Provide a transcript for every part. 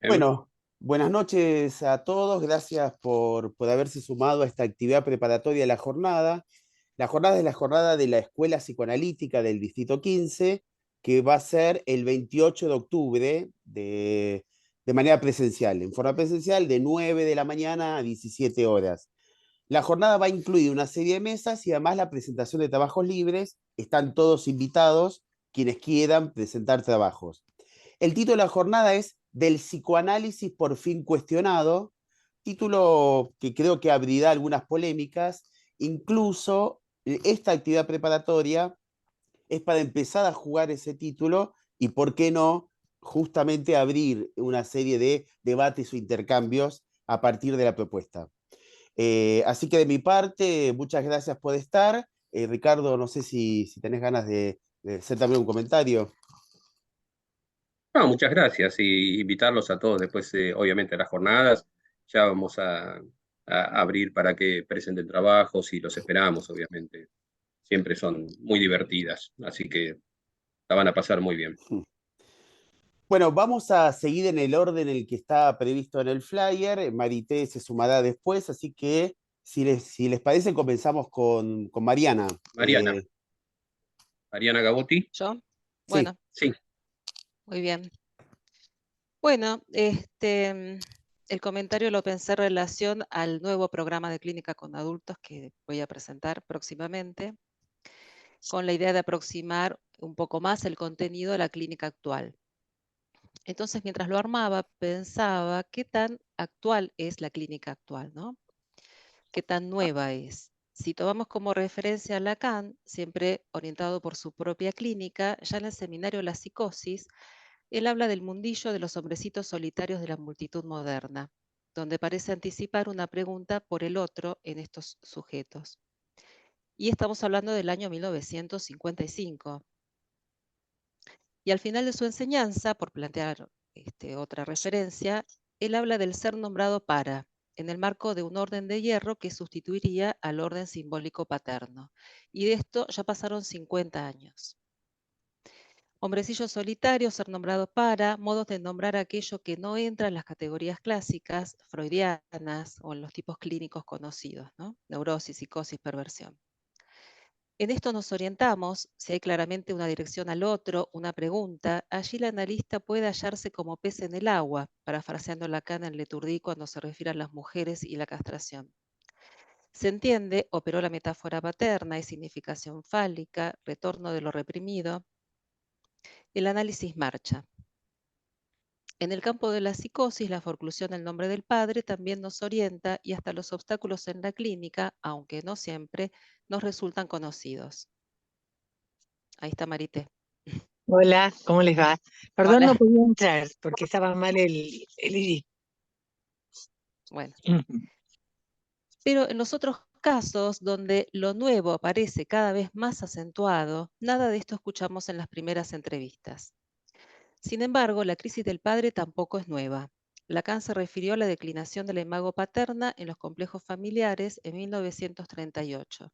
Em, Bueno, buenas noches a todos. Gracias por haberse sumado a esta actividad preparatoria de la jornada. La jornada es la jornada de la Escuela Psicoanalítica del Distrito 15, que va a ser el 28 de octubre de manera presencial, en forma presencial de 9 de la mañana a 17 horas. La jornada va a incluir una serie de mesas y además la presentación de trabajos libres. Están todos invitados quienes quieran presentar trabajos. El título de la jornada es Del psicoanálisis por fin cuestionado, título que creo que abrirá algunas polémicas. Incluso esta actividad preparatoria es para empezar a jugar ese título y, ¿por qué no?, justamente abrir una serie de debates o intercambios a partir de la propuesta. Así que de mi parte, muchas gracias por estar. Ricardo, no sé si tenés ganas de hacer también un comentario. no, muchas gracias y invitarlos a todos después, obviamente, a las jornadas. Ya vamos a abrir para que presenten trabajos y los esperamos, obviamente. Siempre son muy divertidas, así que la van a pasar muy bien. Bueno, vamos a seguir en el orden en el que está previsto en el flyer. Marité se sumará después, así que si les parece, comenzamos con Mariana. Mariana, Mariana Gabotti. ¿Yo? Sí, Bueno, Sí, muy bien. Bueno, el comentario lo pensé en relación al nuevo programa de clínica con adultos que voy a presentar próximamente, con la idea de aproximar un poco más el contenido de la clínica actual. Entonces, mientras lo armaba, pensaba qué tan actual es la clínica actual, ¿no? Qué tan nueva es. Si tomamos como referencia a Lacan, siempre orientado por su propia clínica, ya en el seminario La Psicosis, él habla del mundillo de los hombrecitos solitarios de la multitud moderna, donde parece anticipar una pregunta por el otro en estos sujetos. Y estamos hablando del año 1955. Y al final de su enseñanza, por plantear otra referencia, él habla del ser nombrado para, en el marco de un orden de hierro que sustituiría al orden simbólico paterno. Y de esto ya pasaron 50 años. Hombrecillo solitario, ser nombrado para, modos de nombrar aquello que no entra en las categorías clásicas, freudianas o en los tipos clínicos conocidos, ¿no? Neurosis, psicosis, perversión. En esto nos orientamos, si hay claramente una dirección al otro, una pregunta, allí el analista puede hallarse como pez en el agua, parafraseando Lacan en Leturdí cuando se refiere a las mujeres y la castración. Se entiende, operó la metáfora paterna y significación fálica, retorno de lo reprimido, el análisis marcha. En el campo de la psicosis, la forclusión del nombre del padre también nos orienta y hasta los obstáculos en la clínica, aunque no siempre, nos resultan conocidos. Ahí está Marité. Hola, ¿cómo les va? Perdón, no Hola. podía entrar porque estaba mal el iris. Bueno, pero en los otros casos donde lo nuevo aparece cada vez más acentuado, nada de esto escuchamos en las primeras entrevistas. Sin embargo, la crisis del padre tampoco es nueva. Lacan se refirió a la declinación de la imago paterna en los complejos familiares en 1938,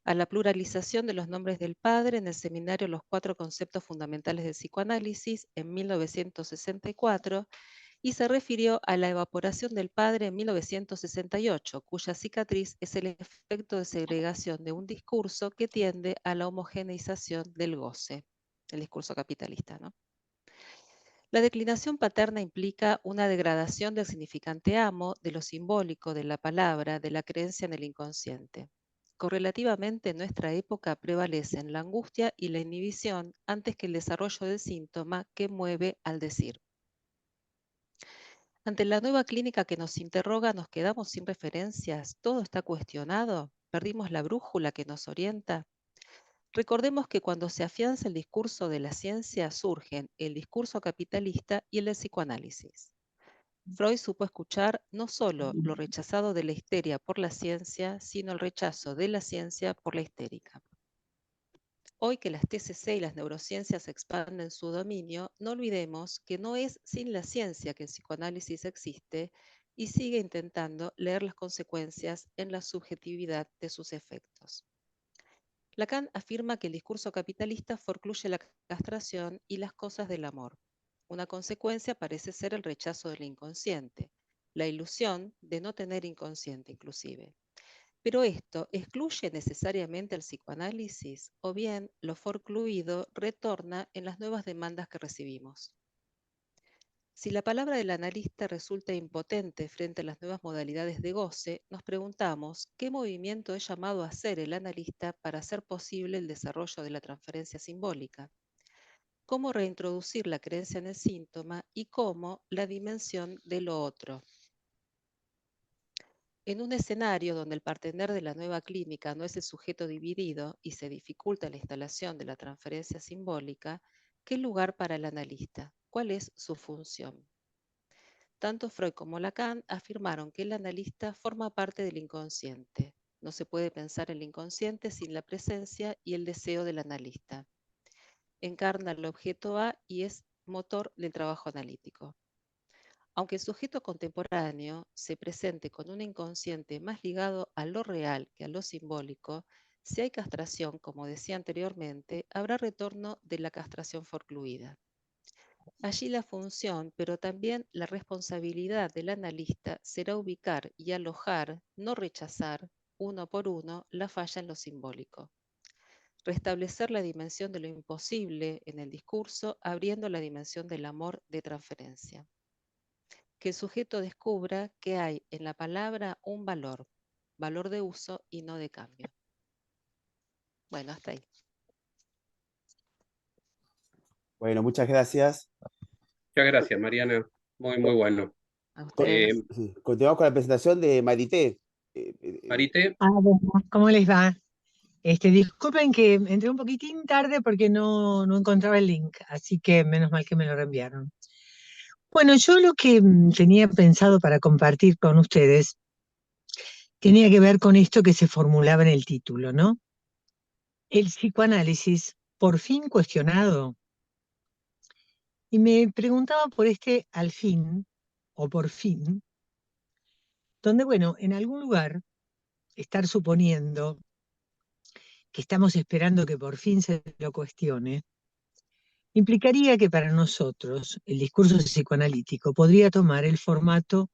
a la pluralización de los nombres del padre en el seminario Los Cuatro Conceptos Fundamentales del Psicoanálisis en 1964 y se refirió a la evaporación del padre en 1968, cuya cicatriz es el efecto de segregación de un discurso que tiende a la homogeneización del goce, el discurso capitalista, ¿no? La declinación paterna implica una degradación del significante amo, de lo simbólico, de la palabra, de la creencia en el inconsciente. Correlativamente, en nuestra época prevalecen la angustia y la inhibición antes que el desarrollo del síntoma que mueve al decir. Ante la nueva clínica que nos interroga, nos quedamos sin referencias, todo está cuestionado, perdimos la brújula que nos orienta. Recordemos que cuando se afianza el discurso de la ciencia surgen el discurso capitalista y el del psicoanálisis. Freud supo escuchar no solo lo rechazado de la histeria por la ciencia, sino el rechazo de la ciencia por la histérica. Hoy que las TCC y las neurociencias expanden su dominio, no olvidemos que no es sin la ciencia que el psicoanálisis existe y sigue intentando leer las consecuencias en la subjetividad de sus efectos. Lacan afirma que el discurso capitalista forcluye la castración y las cosas del amor. Una consecuencia parece ser el rechazo del inconsciente, la ilusión de no tener inconsciente inclusive. Pero esto excluye necesariamente el psicoanálisis o bien lo forcluido retorna en las nuevas demandas que recibimos. Si la palabra del analista resulta impotente frente a las nuevas modalidades de goce, nos preguntamos qué movimiento es llamado a hacer el analista para hacer posible el desarrollo de la transferencia simbólica, cómo reintroducir la creencia en el síntoma y cómo la dimensión de lo otro. En un escenario donde el partener de la nueva clínica no es el sujeto dividido y se dificulta la instalación de la transferencia simbólica, ¿qué lugar para el analista? ¿Cuál es su función? Tanto Freud como Lacan afirmaron que el analista forma parte del inconsciente. No se puede pensar el inconsciente sin la presencia y el deseo del analista. Encarna el objeto A y es motor del trabajo analítico. Aunque el sujeto contemporáneo se presente con un inconsciente más ligado a lo real que a lo simbólico, si hay castración, como decía anteriormente, habrá retorno de la castración forcluida. Allí la función, pero también la responsabilidad del analista será ubicar y alojar, no rechazar, uno por uno, la falla en lo simbólico. Restablecer la dimensión de lo imposible en el discurso, abriendo la dimensión del amor de transferencia. Que el sujeto descubra que hay en la palabra un valor, valor de uso y no de cambio. Bueno, hasta ahí. Bueno, muchas gracias. Muchas gracias, Mariana. Muy, muy bueno. A Co- ustedes. sí, continuamos con la presentación de Marité. Marité, Bueno, ¿cómo les va? Disculpen que entré un poquitín tarde porque no encontraba el link, así que menos mal que me lo reenviaron. Bueno, yo lo que tenía pensado para compartir con ustedes tenía que ver con esto que se formulaba en el título, ¿no? El psicoanálisis, por fin cuestionado. Y me preguntaba por este al fin, o por fin, donde, bueno, en algún lugar, estar suponiendo que estamos esperando que por fin se lo cuestione, implicaría que para nosotros el discurso psicoanalítico podría tomar el formato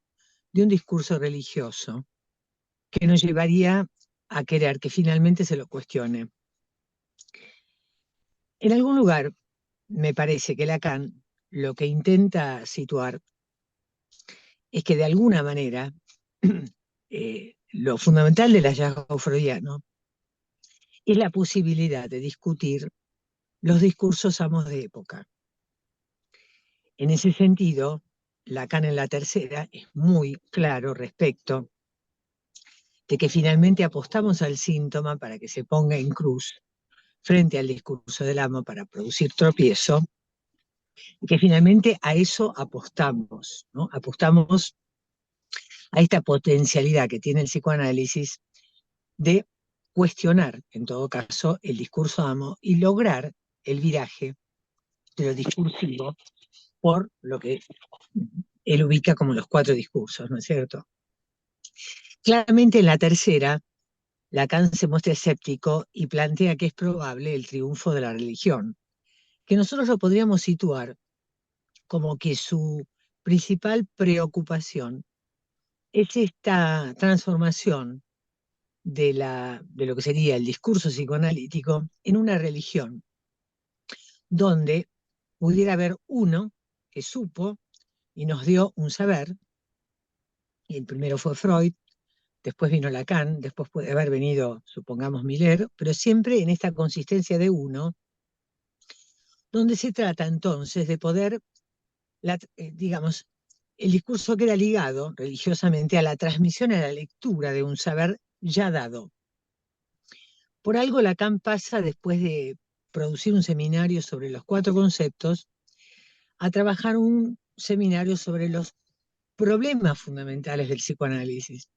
de un discurso religioso, que nos llevaría a querer que finalmente se lo cuestione. En algún lugar, me parece que Lacan lo que intenta situar es que de alguna manera lo fundamental del hallazgo freudiano es la posibilidad de discutir los discursos amos de época. En ese sentido, Lacan en la tercera es muy claro respecto de que finalmente apostamos al síntoma para que se ponga en cruz frente al discurso del amo para producir tropiezo, y que finalmente a eso apostamos, ¿no? Apostamos a esta potencialidad que tiene el psicoanálisis de cuestionar, en todo caso, el discurso amo y lograr el viraje de lo discursivo por lo que él ubica como los 4 discursos, ¿no es cierto? Claramente en la tercera, Lacan se muestra escéptico y plantea que es probable el triunfo de la religión, que nosotros lo podríamos situar como que su principal preocupación es esta transformación de lo que sería el discurso psicoanalítico en una religión, donde pudiera haber uno que supo y nos dio un saber, y el primero fue Freud, después vino Lacan, después puede haber venido, supongamos, Miller, pero siempre en esta consistencia de uno, donde se trata entonces de poder, digamos, el discurso queda ligado religiosamente a la transmisión y a la lectura de un saber ya dado. Por algo Lacan pasa, después de producir un seminario sobre los 4 conceptos, a trabajar un seminario sobre los problemas fundamentales del psicoanálisis.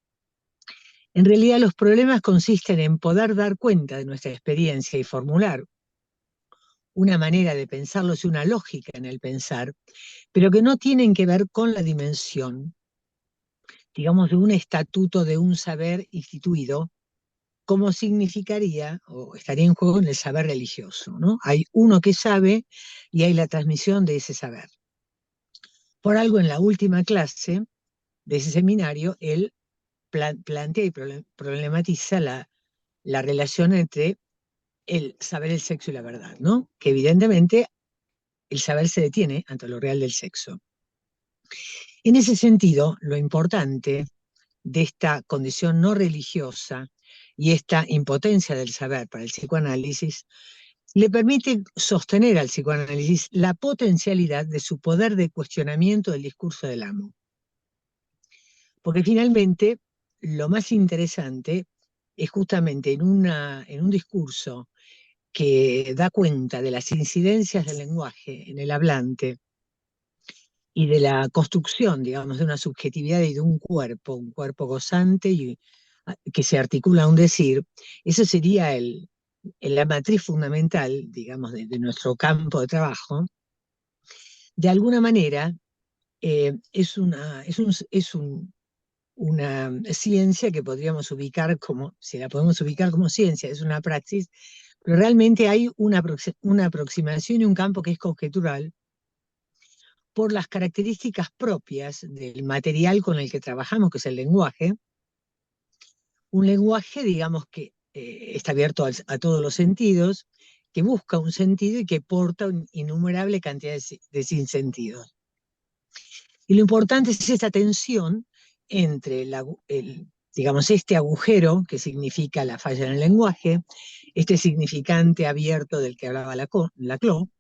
En realidad los problemas consisten en poder dar cuenta de nuestra experiencia y formular una manera de pensarlos y una lógica en el pensar, pero que no tienen que ver con la dimensión, digamos, de un estatuto de un saber instituido, como significaría o estaría en juego en el saber religioso, ¿no? Hay uno que sabe y hay la transmisión de ese saber. Por algo en la última clase de ese seminario, él plantea y problematiza la relación entre el saber el sexo y la verdad, ¿no? Que evidentemente el saber se detiene ante lo real del sexo. En ese sentido, lo importante de esta condición no religiosa y esta impotencia del saber para el psicoanálisis le permite sostener al psicoanálisis la potencialidad de su poder de cuestionamiento del discurso del amo. Porque finalmente lo más interesante es justamente en un discurso que da cuenta de las incidencias del lenguaje en el hablante y de la construcción, digamos, de una subjetividad y de un cuerpo gozante y que se articula a un decir. Eso sería la matriz fundamental, digamos, de nuestro campo de trabajo. De alguna manera, es una ciencia que podríamos ubicar como, si la podemos ubicar como ciencia, es una praxis, pero realmente hay una aproximación y un campo que es conjetural por las características propias del material con el que trabajamos, que es el lenguaje. Un lenguaje, digamos, que está abierto a todos los sentidos, que busca un sentido y que porta una innumerable cantidad de sinsentidos. Y lo importante es esta tensión entre digamos, este agujero, que significa la falla en el lenguaje, este significante abierto del que hablaba Laclau,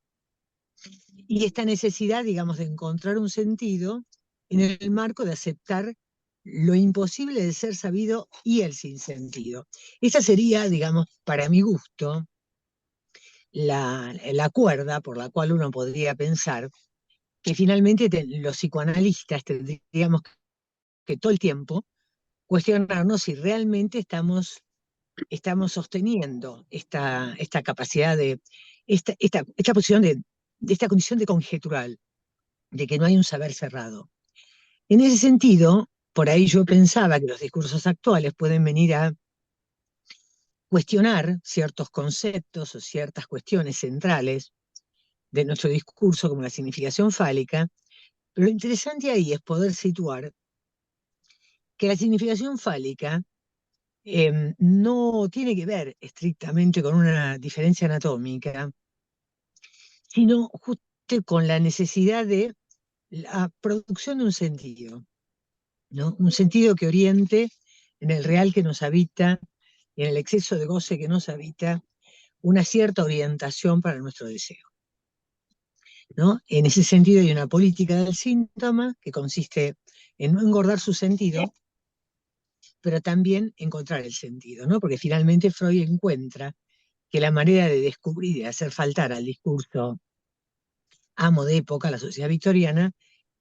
y esta necesidad, digamos, de encontrar un sentido en el marco de aceptar lo imposible de ser sabido y el sinsentido. Esa sería, digamos, para mi gusto, la cuerda por la cual uno podría pensar que finalmente los psicoanalistas tendríamos que todo el tiempo cuestionarnos si realmente estamos sosteniendo esta capacidad de, esta posición de esta condición de conjetural, de que no hay un saber cerrado. En ese sentido, por ahí yo pensaba que los discursos actuales pueden venir a cuestionar ciertos conceptos o ciertas cuestiones centrales de nuestro discurso, como la significación fálica, pero lo interesante ahí es poder situar que la significación fálica no tiene que ver estrictamente con una diferencia anatómica, sino justo con la necesidad de la producción de un sentido, ¿no? Un sentido que oriente en el real que nos habita, en el exceso de goce que nos habita, una cierta orientación para nuestro deseo, ¿no? En ese sentido hay una política del síntoma que consiste en no engordar su sentido, pero también encontrar el sentido, ¿no? Porque finalmente Freud encuentra que la manera de descubrir y de hacer faltar al discurso amo de época, la sociedad victoriana,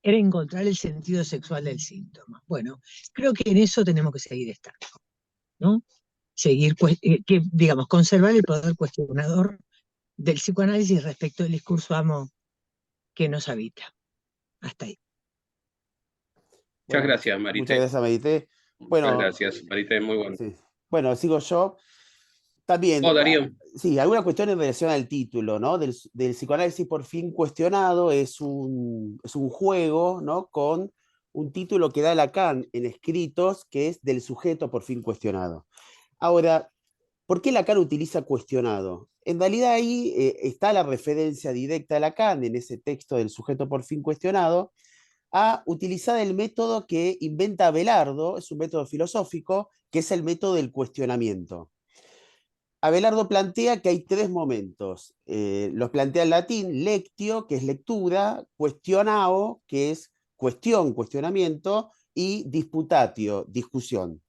era encontrar el sentido sexual del síntoma. Bueno, creo que en eso tenemos que seguir estando, ¿no? Seguir, digamos, conservar el poder cuestionador del psicoanálisis respecto al discurso amo que nos habita. Hasta ahí. Muchas Bueno, gracias, muchas Marité. gracias, Marité. Muchas Bueno, gracias, Marité, muy bueno. sí. Bueno, sigo yo. También, Darío. sí, alguna cuestión en relación al título, ¿no? Del psicoanálisis por fin cuestionado, es un juego, ¿no? Con un título que da Lacan en escritos, que es del sujeto por fin cuestionado. Ahora, ¿por qué Lacan utiliza cuestionado? En realidad ahí está la referencia directa a Lacan en ese texto del sujeto por fin cuestionado, a utilizar el método que inventa Abelardo, es un método filosófico, que es el método del cuestionamiento. Abelardo plantea que hay tres momentos. Los plantea en latín: lectio, que es lectura; questionao, que es cuestión, cuestionamiento; y disputatio, discusión.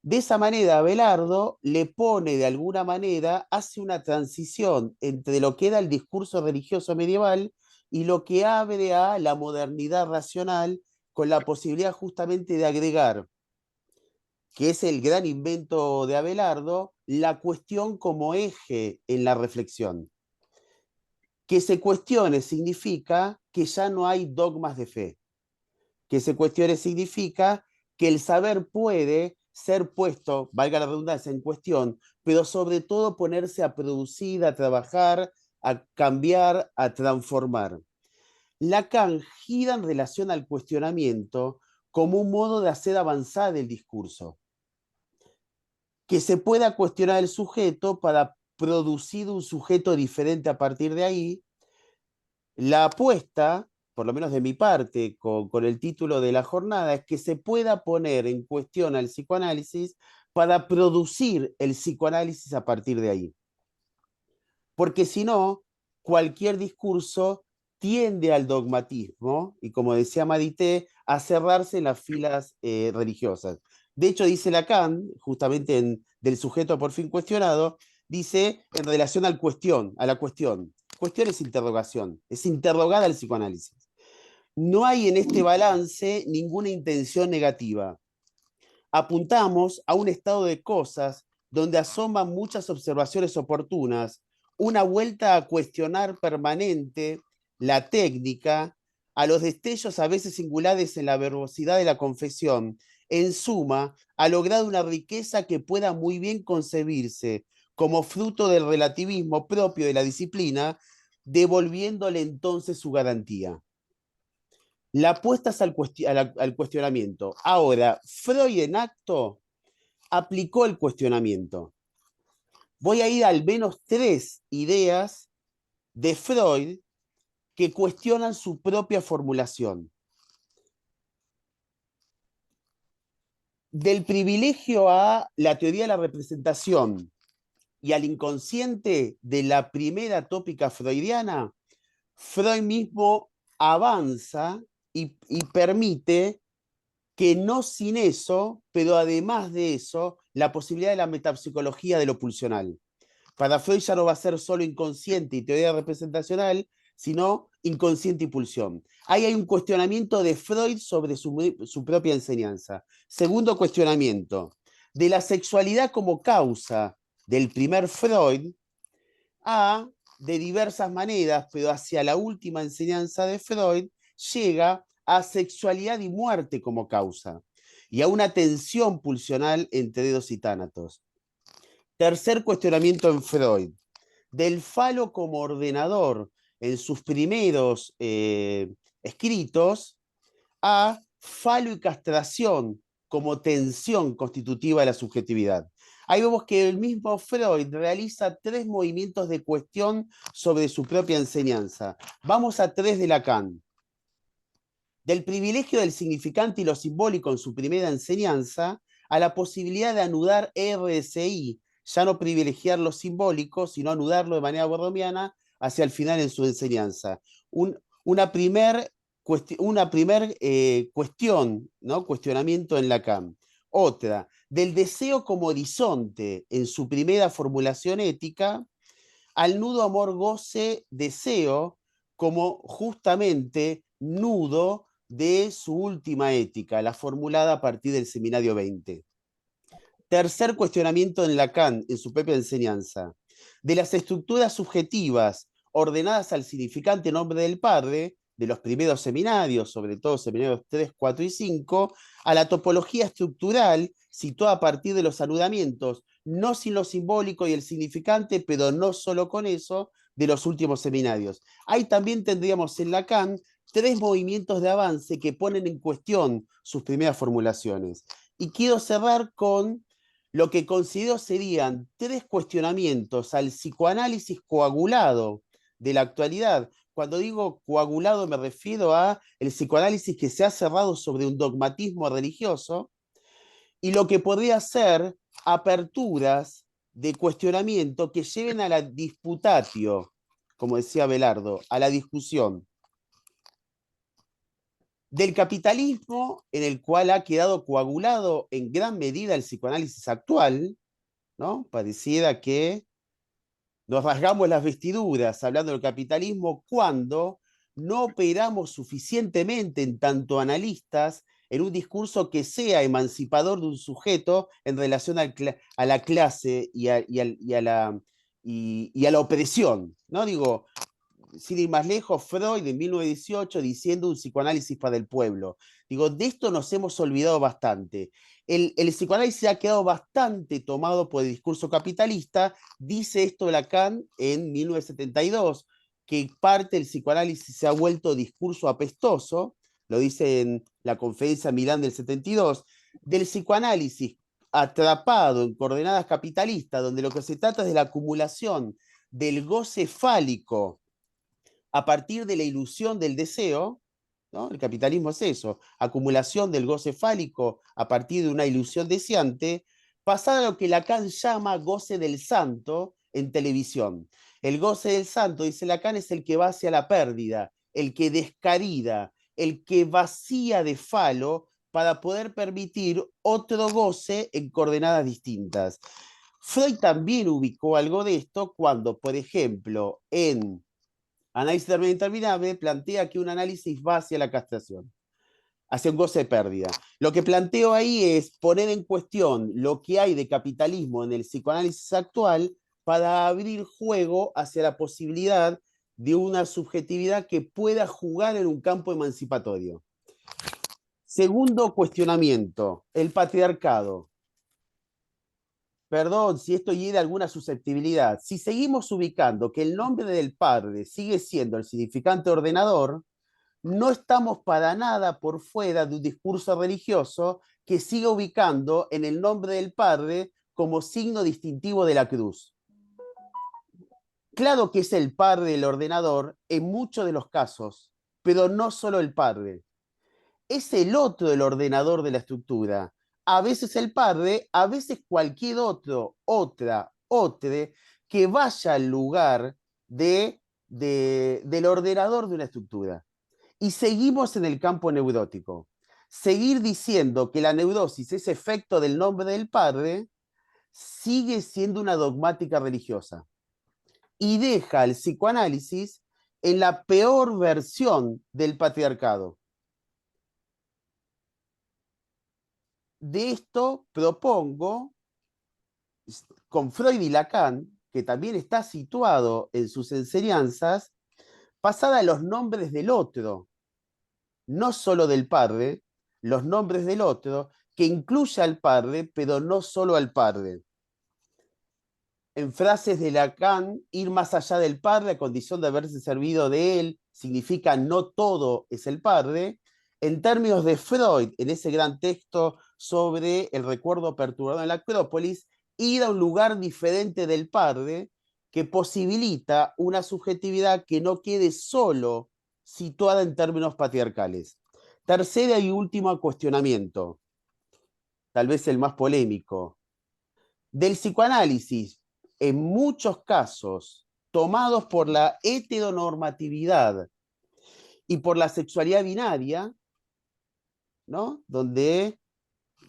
De esa manera, Abelardo le pone de alguna manera, hace una transición entre lo que era el discurso religioso medieval y lo que abre a la modernidad racional, con la posibilidad justamente de agregar, que es el gran invento de Abelardo, la cuestión como eje en la reflexión. Que se cuestione significa que ya no hay dogmas de fe. Que se cuestione significa que el saber puede ser puesto, valga la redundancia, en cuestión, pero sobre todo ponerse a producir, a trabajar, a cambiar, a transformar. Lacan gira en relación al cuestionamiento como un modo de hacer avanzar el discurso. Que se pueda cuestionar el sujeto para producir un sujeto diferente a partir de ahí. La apuesta, por lo menos de mi parte, con el título de la jornada, es que se pueda poner en cuestión al psicoanálisis para producir el psicoanálisis a partir de ahí. Porque si no, cualquier discurso tiende al dogmatismo y, como decía Madité, a cerrarse en las filas religiosas. De hecho, dice Lacan, justamente del sujeto por fin cuestionado, dice en relación a la cuestión, cuestión es interrogación, es interrogar al psicoanálisis. No hay en este balance ninguna intención negativa. Apuntamos a un estado de cosas donde asoman muchas observaciones oportunas, una vuelta a cuestionar permanente la técnica, a los destellos a veces singulares en la verbosidad de la confesión. En suma, ha logrado una riqueza que pueda muy bien concebirse como fruto del relativismo propio de la disciplina, devolviéndole entonces su garantía. La apuesta es al cuestionamiento. Ahora, Freud en acto aplicó el cuestionamiento. Voy a ir al menos 3 ideas de Freud que cuestionan su propia formulación. Del privilegio a la teoría de la representación y al inconsciente de la primera tópica freudiana, Freud mismo avanza y permite que no sin eso, pero además de eso, la posibilidad de la metapsicología de lo pulsional. Para Freud ya no va a ser solo inconsciente y teoría representacional, sino inconsciente y pulsión. Ahí hay un cuestionamiento de Freud sobre su propia enseñanza. Segundo cuestionamiento, de la sexualidad como causa del primer Freud a, de diversas maneras, pero hacia la última enseñanza de Freud, llega a sexualidad y muerte como causa y a una tensión pulsional entre dedos y tánatos. Tercer cuestionamiento en Freud, del falo como ordenador en sus primeros escritos a falo y castración como tensión constitutiva de la subjetividad. Ahí vemos que el mismo Freud realiza 3 movimientos de cuestión sobre su propia enseñanza. Vamos a 3 de Lacan. Del privilegio del significante y lo simbólico en su primera enseñanza, a la posibilidad de anudar RSI, ya no privilegiar lo simbólico, sino anudarlo de manera borromiana hacia el final en su enseñanza. Una primer cuestión, ¿no? Cuestionamiento en Lacan. Otra, del deseo como horizonte en su primera formulación ética, al nudo amor-goce-deseo como justamente nudo de su última ética, la formulada a partir del Seminario 20. Tercer cuestionamiento en Lacan, en su propia enseñanza, de las estructuras subjetivas ordenadas al significante nombre del Padre, de los primeros seminarios, sobre todo seminarios 3, 4 y 5, a la topología estructural situada a partir de los anudamientos, no sin lo simbólico y el significante, pero no solo con eso, de los últimos seminarios. Ahí también tendríamos en Lacan 3 movimientos de avance que ponen en cuestión sus primeras formulaciones. Y quiero cerrar con lo que considero serían 3 cuestionamientos al psicoanálisis coagulado de la actualidad. Cuando digo coagulado me refiero a el psicoanálisis que se ha cerrado sobre un dogmatismo religioso y lo que podría ser aperturas de cuestionamiento que lleven a la disputatio, como decía Belardo, a la discusión del capitalismo en el cual ha quedado coagulado en gran medida el psicoanálisis actual, ¿no? Pareciera que nos rasgamos las vestiduras hablando del capitalismo cuando no operamos suficientemente en tanto analistas en un discurso que sea emancipador de un sujeto en relación a la clase y a la opresión, ¿no? Digo, sin ir más lejos, Freud en 1918 diciendo un psicoanálisis para el pueblo. Digo, de esto nos hemos olvidado bastante. El psicoanálisis ha quedado bastante tomado por el discurso capitalista, dice esto Lacan en 1972, que parte del psicoanálisis se ha vuelto discurso apestoso, lo dice en la conferencia Milán del 72, del psicoanálisis atrapado en coordenadas capitalistas, donde lo que se trata es de la acumulación del goce fálico a partir de la ilusión del deseo, ¿no? El capitalismo es eso, acumulación del goce fálico a partir de una ilusión deseante, pasar a lo que Lacan llama goce del santo en televisión. El goce del santo, dice Lacan, es el que va hacia la pérdida, el que descarida, el que vacía de falo para poder permitir otro goce en coordenadas distintas. Freud también ubicó algo de esto cuando, por ejemplo, en Análisis interminable, plantea que un análisis va hacia la castración, hacia un goce de pérdida. Lo que planteo ahí es poner en cuestión lo que hay de capitalismo en el psicoanálisis actual para abrir juego hacia la posibilidad de una subjetividad que pueda jugar en un campo emancipatorio. Segundo cuestionamiento, el patriarcado. Perdón si esto hiere alguna susceptibilidad. Si seguimos ubicando que el nombre del padre sigue siendo el significante ordenador, no estamos para nada por fuera de un discurso religioso que siga ubicando en el nombre del padre como signo distintivo de la cruz. Claro que es el padre el ordenador en muchos de los casos, pero no solo el padre. Es el otro el ordenador de la estructura. A veces el padre, a veces cualquier otro, otra, que vaya al lugar del ordenador de una estructura. Y seguimos en el campo neurótico. Seguir diciendo que la neurosis es efecto del nombre del padre sigue siendo una dogmática religiosa. Y deja al psicoanálisis en la peor versión del patriarcado. De esto propongo, con Freud y Lacan, que también está situado en sus enseñanzas, pasar a los nombres del otro, no solo del padre, los nombres del otro, que incluya al padre, pero no solo al padre. En frases de Lacan, ir más allá del padre a condición de haberse servido de él significa no todo es el padre. En términos de Freud, en ese gran texto sobre el recuerdo perturbador en la Acrópolis, ir a un lugar diferente del padre que posibilita una subjetividad que no quede solo situada en términos patriarcales. Tercero y último cuestionamiento, tal vez el más polémico. Del psicoanálisis, en muchos casos, tomados por la heteronormatividad y por la sexualidad binaria, ¿no? Donde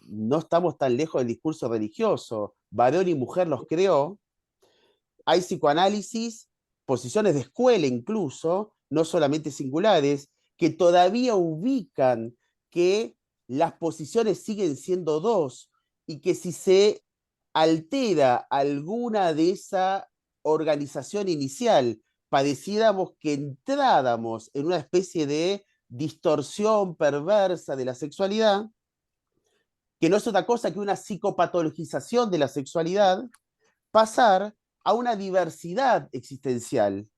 no estamos tan lejos del discurso religioso, varón y mujer los creó, hay psicoanálisis, posiciones de escuela incluso, no solamente singulares, que todavía ubican que las posiciones siguen siendo dos y que si se altera alguna de esa organización inicial, pareciéramos que entráramos en una especie de distorsión perversa de la sexualidad, que no es otra cosa que una psicopatologización de la sexualidad, pasar a una diversidad existencial,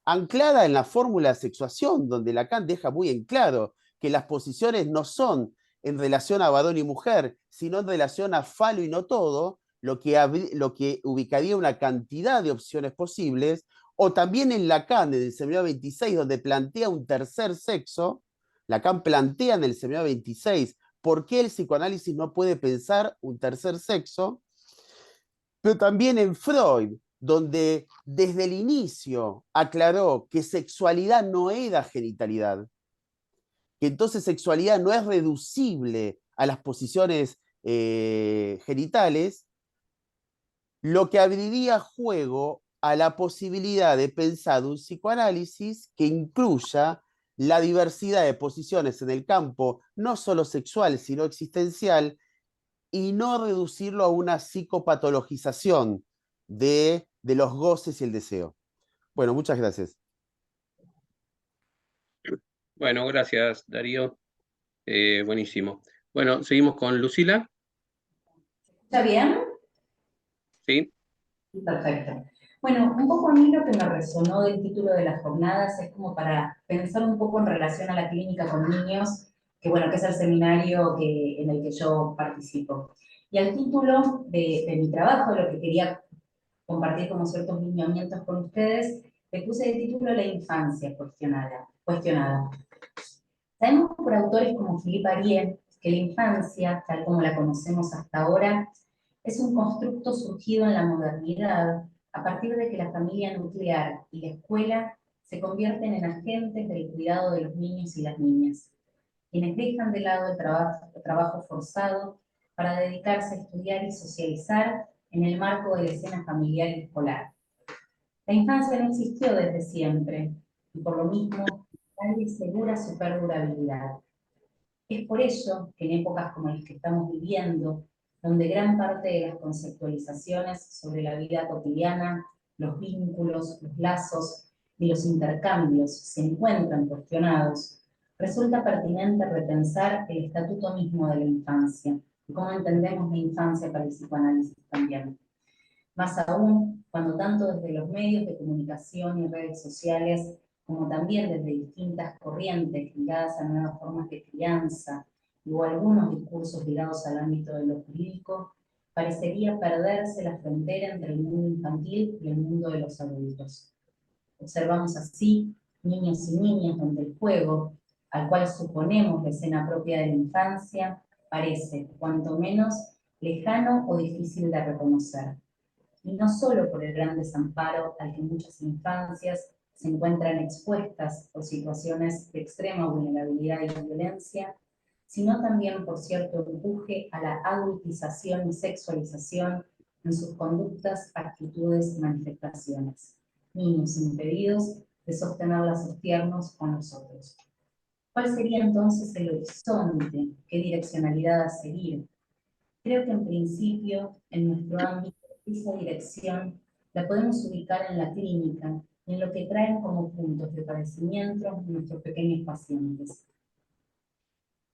anclada en la fórmula de sexuación, donde Lacan deja muy en claro que las posiciones no son en relación a varón y mujer, sino en relación a falo y no todo, lo que ubicaría una cantidad de opciones posibles, o también en Lacan, en el Seminario 26, donde plantea un tercer sexo. Lacan plantea en el Seminario 26 por qué el psicoanálisis no puede pensar un tercer sexo, pero también en Freud, donde desde el inicio aclaró que sexualidad no era genitalidad, que entonces sexualidad no es reducible a las posiciones genitales, lo que abriría juego a la posibilidad de pensar un psicoanálisis que incluya la diversidad de posiciones en el campo, no solo sexual, sino existencial, y no reducirlo a una psicopatologización de los goces y el deseo. Bueno, muchas gracias. Bueno, gracias, Darío. Buenísimo. Bueno, seguimos con Lucila. ¿Está bien? Sí. Perfecto. Bueno, un poco a mí lo que me resonó del título de las jornadas es como para pensar un poco en relación a la clínica con niños, que bueno, que es el seminario en el que yo participo. Y al título de mi trabajo, lo que quería compartir como ciertos lineamientos con ustedes, le puse de título La infancia cuestionada. Sabemos por autores como Philippe Arié que la infancia, tal como la conocemos hasta ahora, es un constructo surgido en la modernidad a partir de que la familia nuclear y la escuela se convierten en agentes del cuidado de los niños y las niñas, quienes dejan de lado el trabajo forzado para dedicarse a estudiar y socializar en el marco de la escena familiar y escolar. La infancia no existió desde siempre, y por lo mismo nadie asegura su perdurabilidad. Es por ello que en épocas como las que estamos viviendo, donde gran parte de las conceptualizaciones sobre la vida cotidiana, los vínculos, los lazos y los intercambios se encuentran cuestionados, resulta pertinente repensar el estatuto mismo de la infancia y cómo entendemos la infancia para el psicoanálisis también. Más aún, cuando tanto desde los medios de comunicación y redes sociales, como también desde distintas corrientes ligadas a nuevas formas de crianza, o algunos discursos ligados al ámbito de lo jurídico, parecería perderse la frontera entre el mundo infantil y el mundo de los adultos. Observamos así niños y niñas donde el juego, al cual suponemos la escena propia de la infancia, parece, cuanto menos, lejano o difícil de reconocer. Y no solo por el gran desamparo al que muchas infancias se encuentran expuestas por situaciones de extrema vulnerabilidad y violencia, sino también por cierto empuje a la adultización y sexualización en sus conductas, actitudes y manifestaciones, niños impedidos de sostener lazos tiernos con nosotros. ¿Cuál sería entonces el horizonte? ¿Qué direccionalidad a seguir? Creo que en principio, en nuestro ámbito, esa dirección la podemos ubicar en la clínica, en lo que traen como puntos de padecimiento nuestros pequeños pacientes.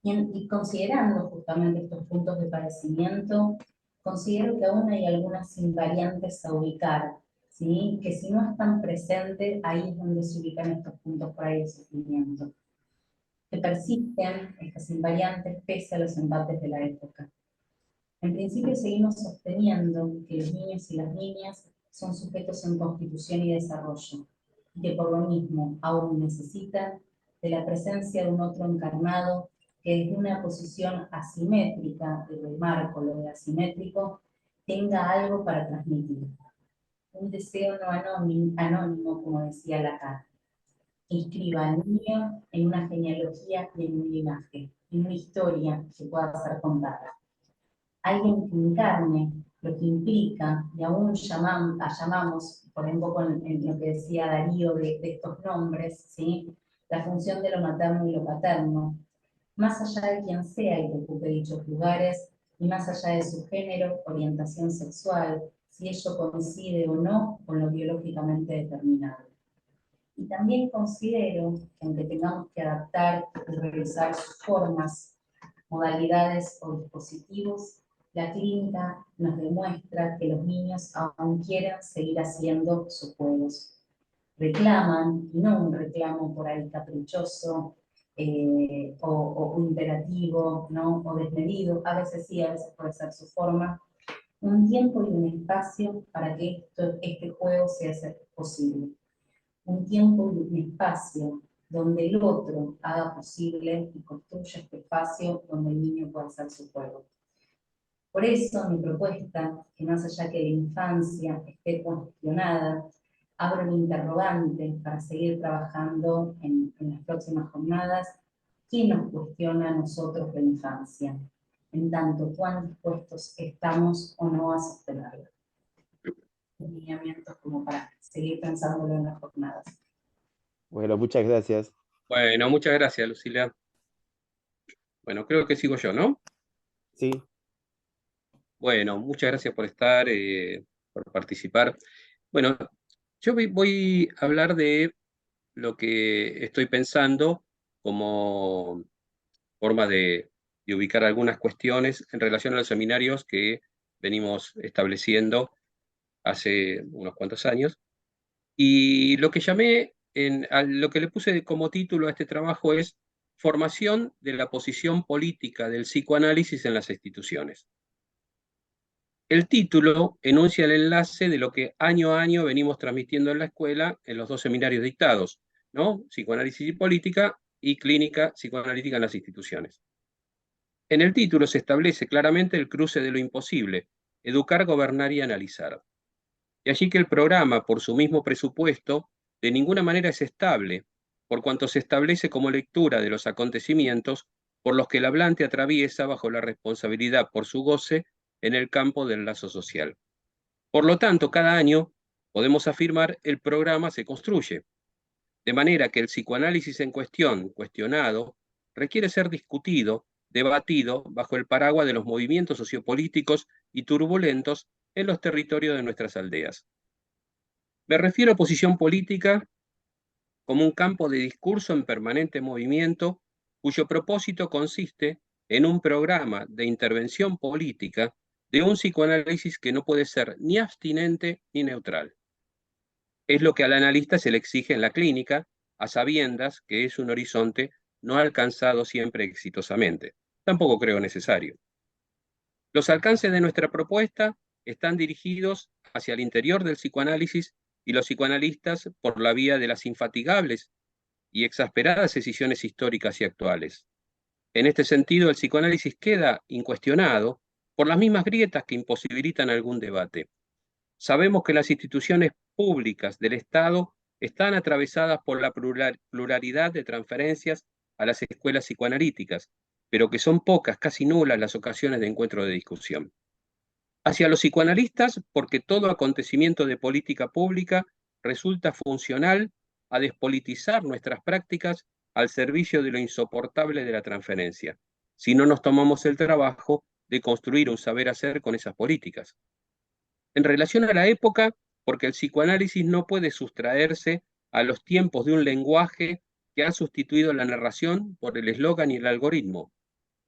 Y considerando justamente estos puntos de padecimiento, considero que aún hay algunas invariantes a ubicar, ¿sí? Que si no están presentes, ahí es donde se ubican estos puntos por ahí de sufrimiento. Que persisten estas invariantes pese a los embates de la época. En principio seguimos sosteniendo que los niños y las niñas son sujetos en constitución y desarrollo, y que por lo mismo aún necesitan de la presencia de un otro encarnado que desde una posición asimétrica, y remarco lo de asimétrico, tenga algo para transmitir. Un deseo no anónimo, como decía Lacan, que inscriba al niño en una genealogía y en un linaje, en una historia que pueda ser contada. Alguien que encarne lo que implica, y aún llamamos, por ejemplo, en lo que decía Darío de estos nombres, ¿sí? La función de lo materno y lo paterno, más allá de quien sea el que ocupe dichos lugares, y más allá de su género, orientación sexual, si ello coincide o no con lo biológicamente determinado. Y también considero que aunque tengamos que adaptar y revisar sus formas, modalidades o dispositivos, la clínica nos demuestra que los niños aún quieren seguir haciendo sus juegos. Reclaman, y no un reclamo por ahí caprichoso o imperativo, ¿no? O desmedido, a veces sí, a veces puede ser su forma, un tiempo y un espacio para que este juego sea posible. Un tiempo y un espacio donde el otro haga posible y construya este espacio donde el niño pueda hacer su juego. Por eso mi propuesta, que más allá que la infancia esté cuestionada, abre un interrogante para seguir trabajando en las próximas jornadas. ¿Quién nos cuestiona a nosotros la infancia? En tanto, ¿cuán dispuestos estamos o no a sostenerla? Lineamientos como para seguir pensándolo en las jornadas. Bueno, muchas gracias. Bueno, muchas gracias, Lucila. Bueno, creo que sigo yo, ¿no? Sí. Bueno, muchas gracias por estar, por participar. Bueno, yo voy a hablar de lo que estoy pensando como forma de ubicar algunas cuestiones en relación a los seminarios que venimos estableciendo hace unos cuantos años, y lo que llamé, lo que le puse como título a este trabajo es Formación de la posición política del psicoanálisis en las instituciones. El título enuncia el enlace de lo que año a año venimos transmitiendo en la escuela en los 2 seminarios dictados, ¿no? Psicoanálisis y política y clínica psicoanalítica en las instituciones. En el título se establece claramente el cruce de lo imposible, educar, gobernar y analizar. Y allí que el programa, por su mismo presupuesto, de ninguna manera es estable, por cuanto se establece como lectura de los acontecimientos por los que el hablante atraviesa bajo la responsabilidad por su goce en el campo del lazo social. Por lo tanto, cada año, podemos afirmar, el programa se construye, de manera que el psicoanálisis en cuestión, cuestionado, requiere ser discutido, debatido, bajo el paraguas de los movimientos sociopolíticos y turbulentos en los territorios de nuestras aldeas. Me refiero a posición política como un campo de discurso en permanente movimiento, cuyo propósito consiste en un programa de intervención política de un psicoanálisis que no puede ser ni abstinente ni neutral. Es lo que al analista se le exige en la clínica, a sabiendas que es un horizonte no alcanzado siempre exitosamente. Tampoco creo necesario. Los alcances de nuestra propuesta están dirigidos hacia el interior del psicoanálisis y los psicoanalistas por la vía de las infatigables y exasperadas decisiones históricas y actuales. En este sentido, el psicoanálisis queda incuestionado por las mismas grietas que imposibilitan algún debate. Sabemos que las instituciones públicas del Estado están atravesadas por la pluralidad de transferencias a las escuelas psicoanalíticas, pero que son pocas, casi nulas, las ocasiones de encuentro de discusión. Hacia los psicoanalistas, porque todo acontecimiento de política pública resulta funcional a despolitizar nuestras prácticas al servicio de lo insoportable de la transferencia, si no nos tomamos el trabajo de construir un saber hacer con esas políticas. En relación a la época, porque el psicoanálisis no puede sustraerse a los tiempos de un lenguaje que ha sustituido la narración por el eslogan y el algoritmo.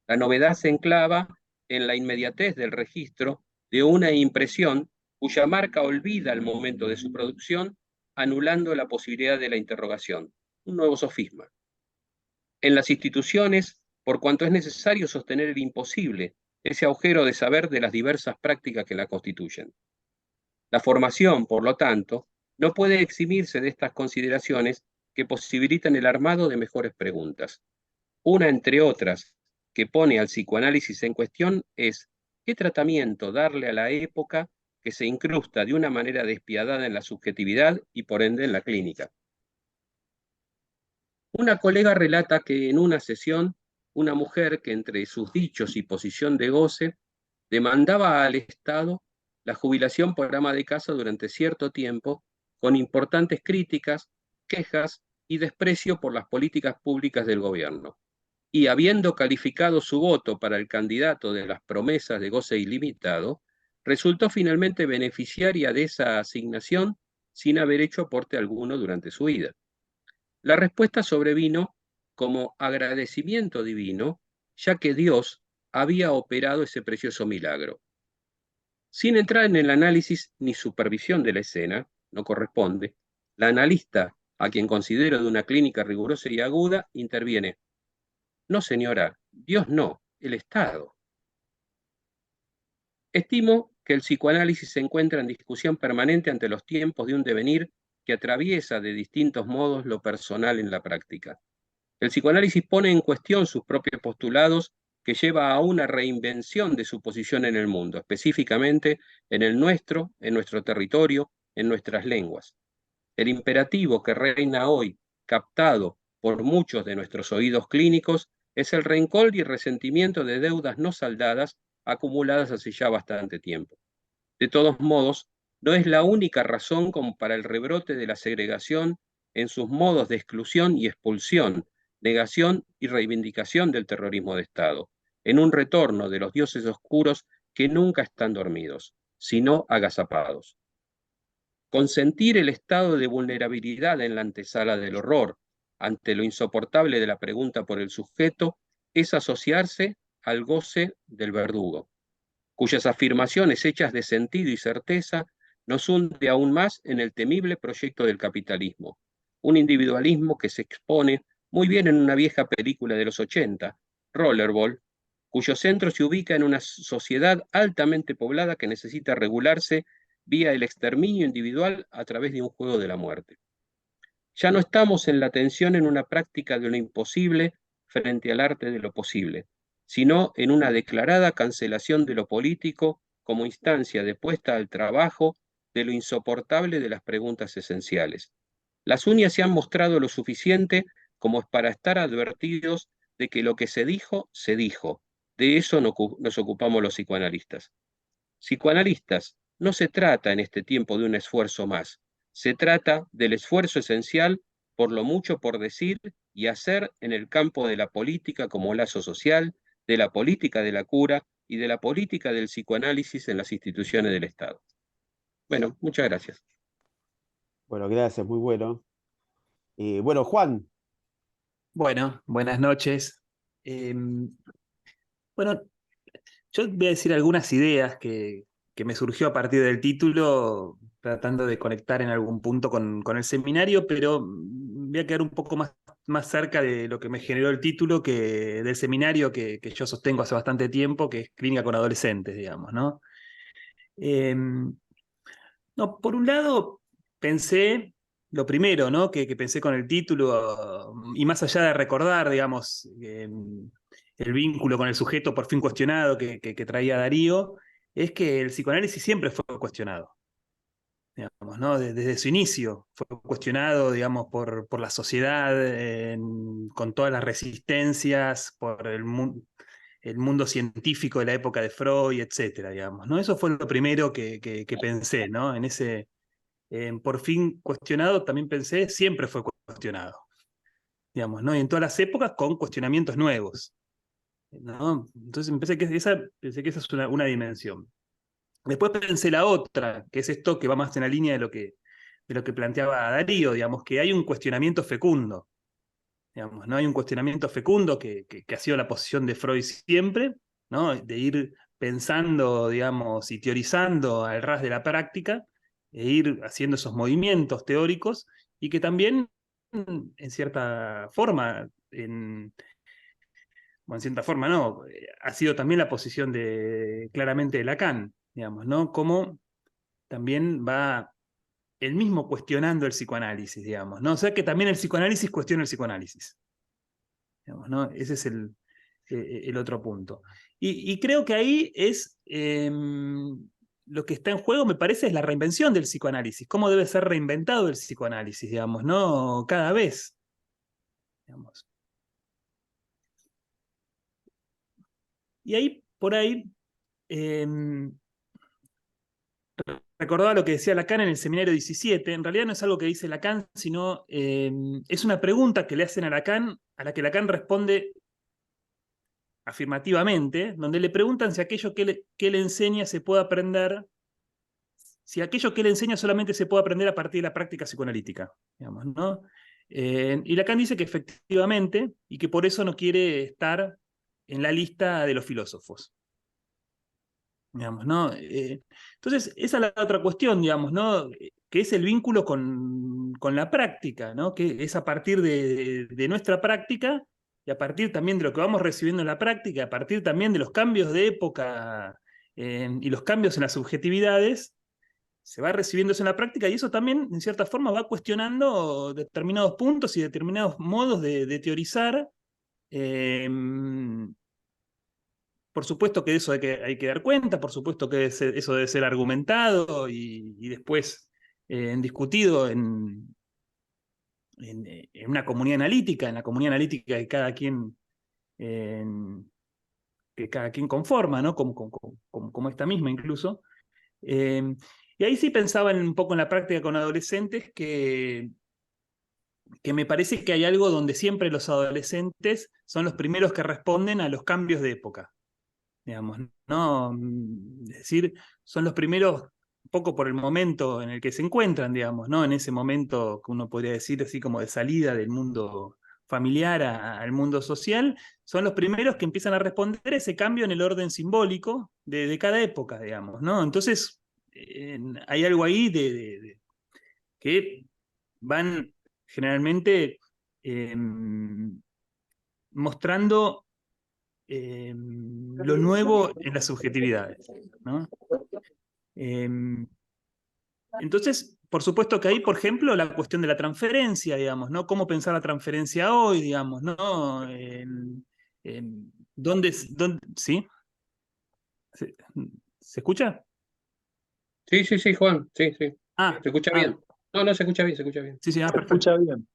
La novedad se enclava en la inmediatez del registro de una impresión cuya marca olvida el momento de su producción, anulando la posibilidad de la interrogación. Un nuevo sofisma. En las instituciones, por cuanto es necesario sostener el imposible, ese agujero de saber de las diversas prácticas que la constituyen. La formación, por lo tanto, no puede eximirse de estas consideraciones que posibilitan el armado de mejores preguntas. Una, entre otras, que pone al psicoanálisis en cuestión es ¿qué tratamiento darle a la época que se incrusta de una manera despiadada en la subjetividad y por ende en la clínica? Una colega relata que en una sesión, una mujer que entre sus dichos y posición de goce demandaba al Estado la jubilación por ama de casa durante cierto tiempo, con importantes críticas, quejas y desprecio por las políticas públicas del gobierno. Y habiendo calificado su voto para el candidato de las promesas de goce ilimitado, resultó finalmente beneficiaria de esa asignación sin haber hecho aporte alguno durante su vida. La respuesta sobrevino como agradecimiento divino, ya que Dios había operado ese precioso milagro. Sin entrar en el análisis ni supervisión de la escena, no corresponde, la analista, a quien considero de una clínica rigurosa y aguda, interviene. No, señora, Dios no, el Estado. Estimo que el psicoanálisis se encuentra en discusión permanente ante los tiempos de un devenir que atraviesa de distintos modos lo personal en la práctica. El psicoanálisis pone en cuestión sus propios postulados que lleva a una reinvención de su posición en el mundo, específicamente en el nuestro, en nuestro territorio, en nuestras lenguas. El imperativo que reina hoy, captado por muchos de nuestros oídos clínicos, es el rencor y resentimiento de deudas no saldadas acumuladas hace ya bastante tiempo. De todos modos, no es la única razón como para el rebrote de la segregación en sus modos de exclusión y expulsión, negación y reivindicación del terrorismo de Estado, en un retorno de los dioses oscuros que nunca están dormidos, sino agazapados. Consentir el estado de vulnerabilidad en la antesala del horror, ante lo insoportable de la pregunta por el sujeto, es asociarse al goce del verdugo, cuyas afirmaciones hechas de sentido y certeza nos hunde aún más en el temible proyecto del capitalismo, un individualismo que se expone muy bien en una vieja película de los 80, Rollerball, cuyo centro se ubica en una sociedad altamente poblada que necesita regularse vía el exterminio individual a través de un juego de la muerte. Ya no estamos en la tensión en una práctica de lo imposible frente al arte de lo posible, sino en una declarada cancelación de lo político como instancia de puesta al trabajo de lo insoportable de las preguntas esenciales. Las uñas se han mostrado lo suficiente como para estar advertidos de que lo que se dijo, se dijo. De eso nos ocupamos los psicoanalistas. Psicoanalistas, no se trata en este tiempo de un esfuerzo más, se trata del esfuerzo esencial por lo mucho por decir y hacer en el campo de la política como lazo social, de la política de la cura y de la política del psicoanálisis en las instituciones del Estado. Bueno, muchas gracias. Bueno, gracias, muy bueno. Bueno, Juan. Bueno, buenas noches. Bueno, yo voy a decir algunas ideas que me surgió a partir del título, tratando de conectar en algún punto con el seminario, pero voy a quedar un poco más cerca de lo que me generó el título que del seminario que yo sostengo hace bastante tiempo, que es Clínica con Adolescentes, digamos, ¿no? No, por un lado, pensé, lo primero, ¿no? que pensé con el título, y más allá de recordar, digamos, el vínculo con el sujeto por fin cuestionado que traía Darío, es que el psicoanálisis siempre fue cuestionado, digamos, ¿no? Desde su inicio fue cuestionado, digamos, por la sociedad, con todas las resistencias, por el mundo científico de la época de Freud, etcétera, digamos, ¿no? Eso fue lo primero que pensé, ¿no? En ese por fin cuestionado, también pensé, siempre fue cuestionado, digamos, ¿no? Y en todas las épocas con cuestionamientos nuevos, ¿no? Entonces pensé que esa es una dimensión. Después pensé la otra, que es esto que va más en la línea de lo que planteaba Darío, digamos, que hay un cuestionamiento fecundo, digamos, ¿no? Hay un cuestionamiento fecundo que ha sido la posición de Freud siempre, ¿no? De ir pensando, digamos, y teorizando al ras de la práctica, e ir haciendo esos movimientos teóricos, y que también, en cierta forma, bueno, en cierta forma no, ha sido también la posición claramente de Lacan, digamos, ¿no? Como también va él mismo cuestionando el psicoanálisis, digamos, ¿no? O sea que también el psicoanálisis cuestiona el psicoanálisis. Digamos, ¿no? Ese es el otro punto. Y creo que ahí es lo que está en juego, me parece, es la reinvención del psicoanálisis. Cómo debe ser reinventado el psicoanálisis, digamos, ¿no? Cada vez. Digamos. Y ahí, por ahí, recordaba lo que decía Lacan en el seminario 17. En realidad no es algo que dice Lacan, sino es una pregunta que le hacen a Lacan, a la que Lacan responde afirmativamente, donde le preguntan si aquello que él enseña se puede aprender, si aquello que él enseña solamente se puede aprender a partir de la práctica psicoanalítica, digamos, ¿no? Y Lacan dice que efectivamente, y que por eso no quiere estar en la lista de los filósofos. Digamos, ¿no? Entonces, esa es la otra cuestión, digamos, ¿no? Que es el vínculo con la práctica, ¿no? Que es a partir de nuestra práctica y a partir también de lo que vamos recibiendo en la práctica, a partir también de los cambios de época y los cambios en las subjetividades, se va recibiendo eso en la práctica y eso también, en cierta forma, va cuestionando determinados puntos y determinados modos de teorizar. Por supuesto que de eso hay que dar cuenta, por supuesto que eso debe ser argumentado y después discutido en una comunidad analítica, en la comunidad analítica que cada quien conforma, ¿no? Como esta misma incluso. Y ahí sí pensaba un poco en la práctica con adolescentes que me parece que hay algo donde siempre los adolescentes son los primeros que responden a los cambios de época. Digamos, ¿no? Es decir, son los primeros, un poco por el momento en el que se encuentran, digamos, ¿no? En ese momento que uno podría decir así como de salida del mundo familiar al mundo social, son los primeros que empiezan a responder a ese cambio en el orden simbólico de cada época, digamos, ¿no? Entonces, hay algo ahí que van generalmente mostrando lo nuevo en las subjetividades, ¿no? Entonces, por supuesto que ahí, por ejemplo, la cuestión de la transferencia, digamos, ¿no? Cómo pensar la transferencia hoy, digamos, ¿no? ¿Sí? ¿Se escucha? Sí, sí, sí, Juan, sí, sí. Ah, ¿Se escucha bien? No, no, se escucha bien, se escucha bien. sí, sí, Se perfecto. escucha bien.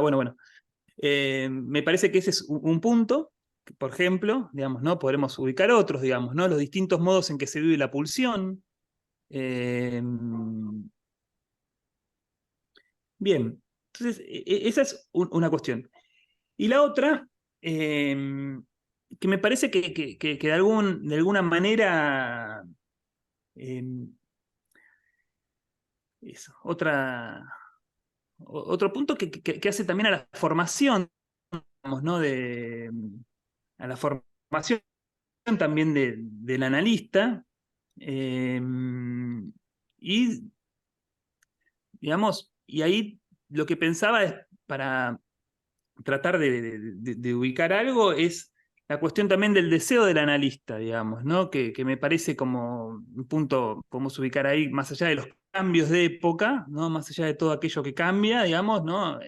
Bueno, bueno. Me parece que ese es un punto, que, por ejemplo, digamos, ¿no? Podremos ubicar otros, digamos, ¿no? Los distintos modos en que se vive la pulsión. Bien, entonces, esa es una cuestión. Y la otra, que me parece que de alguna manera, eso, otro punto que hace también a la formación, digamos, ¿no? A la formación también del analista, y digamos, y ahí lo que pensaba es, para tratar de ubicar algo, es la cuestión también del deseo del analista, digamos, ¿no? Que me parece como un punto, podemos ubicar ahí, más allá de los cambios de época, ¿no? Más allá de todo aquello que cambia, digamos, ¿no?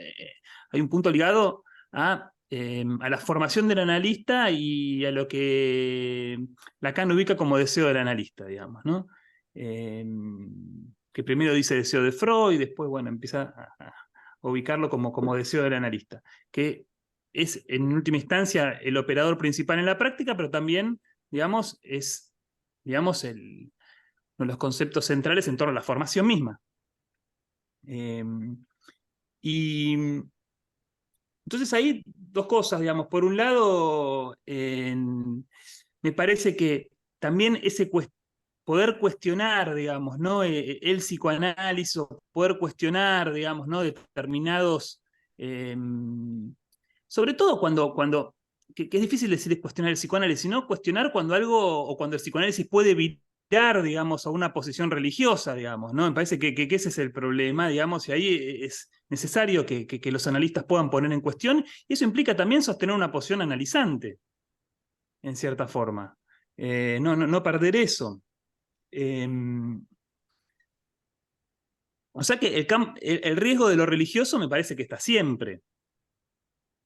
Hay un punto ligado a la formación del analista y a lo que Lacan ubica como deseo del analista, digamos, ¿no? Que primero dice deseo de Freud y después, bueno, empieza a ubicarlo como deseo del analista, que es en última instancia el operador principal en la práctica, pero también, digamos, es, digamos, uno de los conceptos centrales en torno a la formación misma. Y entonces ahí dos cosas, digamos. Por un lado, me parece que también ese poder cuestionar, digamos, ¿no? El psicoanálisis, o poder cuestionar, digamos, ¿no? Determinados, sobre todo que es difícil decir cuestionar el psicoanálisis, sino cuestionar cuando algo, o cuando el psicoanálisis puede virar, digamos, a una posición religiosa, digamos, ¿no? Me parece que ese es el problema, digamos, y ahí es necesario que los analistas puedan poner en cuestión, y eso implica también sostener una posición analizante, en cierta forma. No perder eso. O sea que el riesgo de lo religioso me parece que está siempre.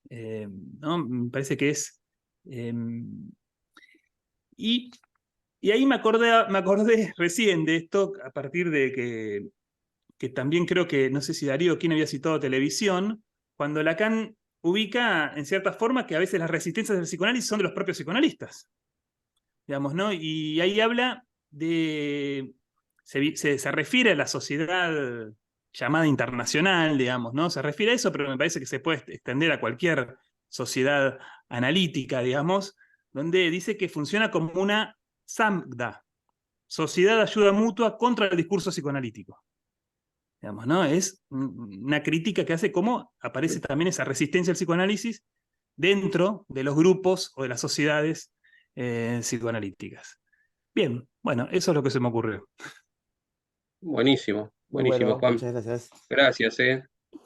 ¿No? Me parece que es... y ahí me acordé recién de esto, a partir de que también creo que, no sé si Darío, quién había citado televisión, cuando Lacan ubica, en cierta forma, que a veces las resistencias del psicoanálisis son de los propios psicoanalistas. Digamos, ¿no? Y ahí habla de... Se refiere a la sociedad llamada internacional, digamos, ¿no? Se refiere a eso, pero me parece que se puede extender a cualquier sociedad analítica, digamos, donde dice que funciona como una SAMDA, Sociedad de Ayuda Mutua contra el Discurso Psicoanalítico. Digamos, ¿no? Es una crítica que hace cómo aparece también esa resistencia al psicoanálisis dentro de los grupos o de las sociedades psicoanalíticas. Bien, bueno, eso es lo que se me ocurrió. Buenísimo, Muy buenísimo, bueno, Juan. muchas gracias. Gracias,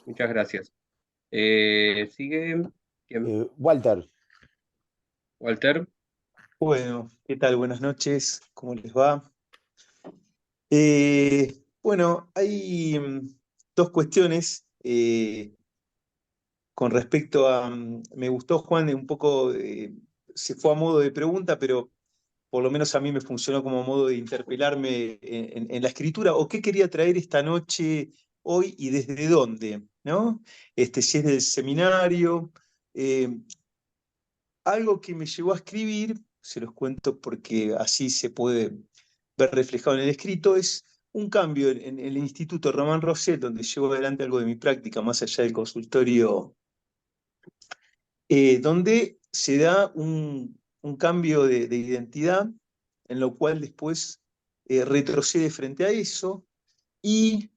muchas gracias. Sigue, ¿quién? Walter. Walter. Bueno, ¿qué tal? Buenas noches, ¿cómo les va? Bueno, hay dos cuestiones con respecto a... me gustó, Juan, un poco, se fue a modo de pregunta, pero por lo menos a mí me funcionó como modo de interpelarme en la escritura, o qué quería traer esta noche, hoy, y desde dónde, ¿no? Si es del seminario. Algo que me llevó a escribir, se los cuento porque así se puede ver reflejado en el escrito, es un cambio en el Instituto Román Rosell, donde llevo adelante algo de mi práctica, más allá del consultorio, donde se da un cambio de identidad, en lo cual después retrocede frente a eso, y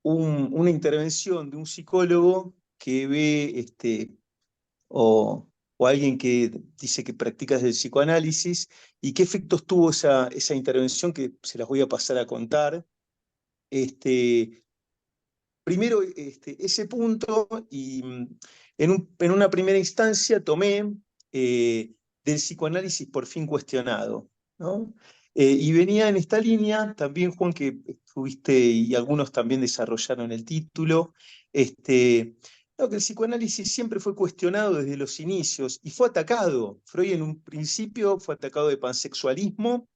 una intervención de un psicólogo que ve o o alguien que dice que practica el psicoanálisis, y qué efectos tuvo esa intervención que se las voy a pasar a contar. Primero ese punto, y en una primera instancia tomé del psicoanálisis por fin cuestionado, ¿no? Y venía en esta línea, también Juan, que estuviste y algunos también desarrollaron el título, no, que el psicoanálisis siempre fue cuestionado desde los inicios y fue atacado. Freud en un principio fue atacado de pansexualismo,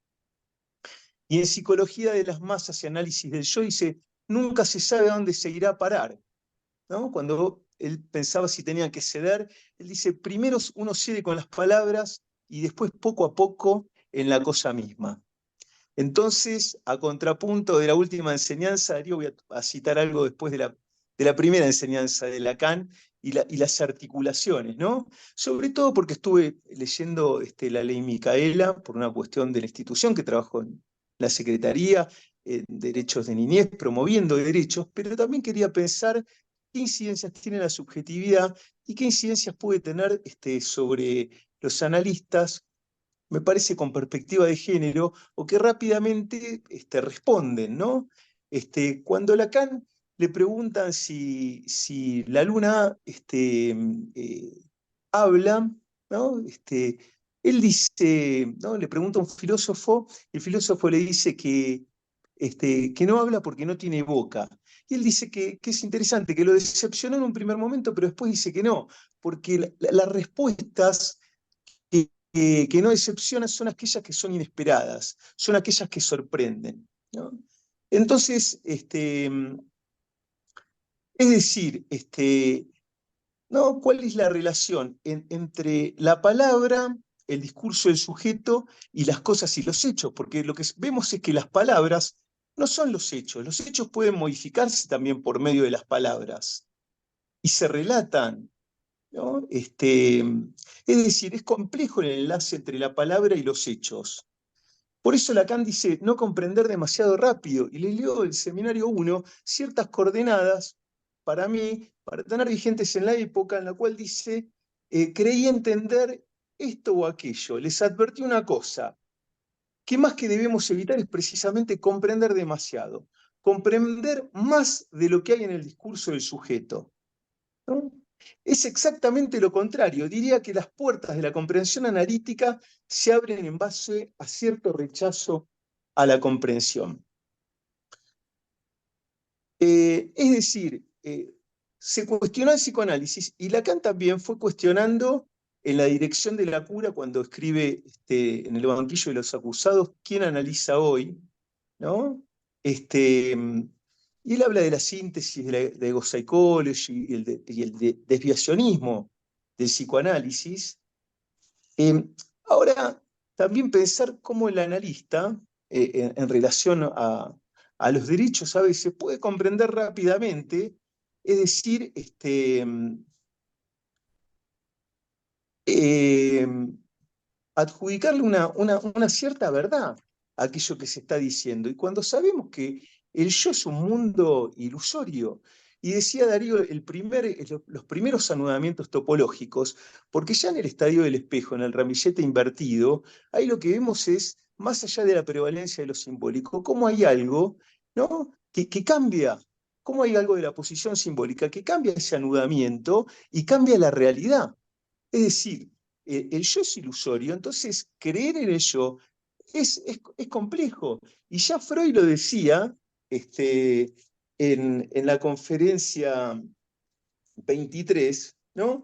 y en Psicología de las Masas y Análisis del Yo dice, nunca se sabe a dónde se irá a parar, ¿no? Cuando él pensaba si tenía que ceder, él dice, primero uno cede con las palabras y después poco a poco en la cosa misma. Entonces, a contrapunto de la última enseñanza, Darío, voy a citar algo después de la primera enseñanza de Lacan y las articulaciones, ¿no? Sobre todo porque estuve leyendo la ley Micaela por una cuestión de la institución que trabajo en la Secretaría, derechos de niñez, promoviendo derechos, pero también quería pensar qué incidencias tiene la subjetividad y qué incidencias puede tener sobre los analistas, me parece con perspectiva de género, o que rápidamente responden, ¿no? Cuando Lacan le preguntan si la luna habla, ¿no? Él dice, ¿no? Le pregunta a un filósofo, y el filósofo le dice que no habla porque no tiene boca. Y él dice que es interesante, que lo decepcionó en un primer momento, pero después dice que no, porque las respuestas que no decepcionan son aquellas que son inesperadas, son aquellas que sorprenden, ¿no? Entonces, es decir, ¿no? ¿Cuál es la relación entre la palabra, el discurso del sujeto y las cosas y los hechos? Porque lo que vemos es que las palabras no son los hechos pueden modificarse también por medio de las palabras y se relatan, ¿no? Es decir, es complejo el enlace entre la palabra y los hechos. Por eso Lacan dice no comprender demasiado rápido, y le leo del Seminario 1 ciertas coordenadas para mí, para tener vigentes en la época, en la cual dice, creí entender esto o aquello, les advertí una cosa, que más que debemos evitar es precisamente comprender demasiado, comprender más de lo que hay en el discurso del sujeto, ¿no? Es exactamente lo contrario. Diría que las puertas de la comprensión analítica se abren en base a cierto rechazo a la comprensión. Es decir, se cuestionó el psicoanálisis y Lacan también fue cuestionando en la dirección de la cura cuando escribe en el banquillo de los acusados, ¿quién analiza hoy? ¿No? Y él habla de la síntesis de la ego psychology y el desviacionismo del psicoanálisis. Ahora, también pensar cómo el analista, en relación a los derechos, a veces puede comprender rápidamente, es decir, adjudicarle una cierta verdad a aquello que se está diciendo. Y cuando sabemos que el yo es un mundo ilusorio, y decía Darío, los primeros anudamientos topológicos, porque ya en el estadio del espejo, en el ramillete invertido, ahí lo que vemos es, más allá de la prevalencia de lo simbólico, cómo hay algo, ¿no? que cambia, cómo hay algo de la posición simbólica que cambia ese anudamiento y cambia la realidad. Es decir, el yo es ilusorio, entonces creer en el yo es complejo. Y ya Freud lo decía en la conferencia 23, ¿no?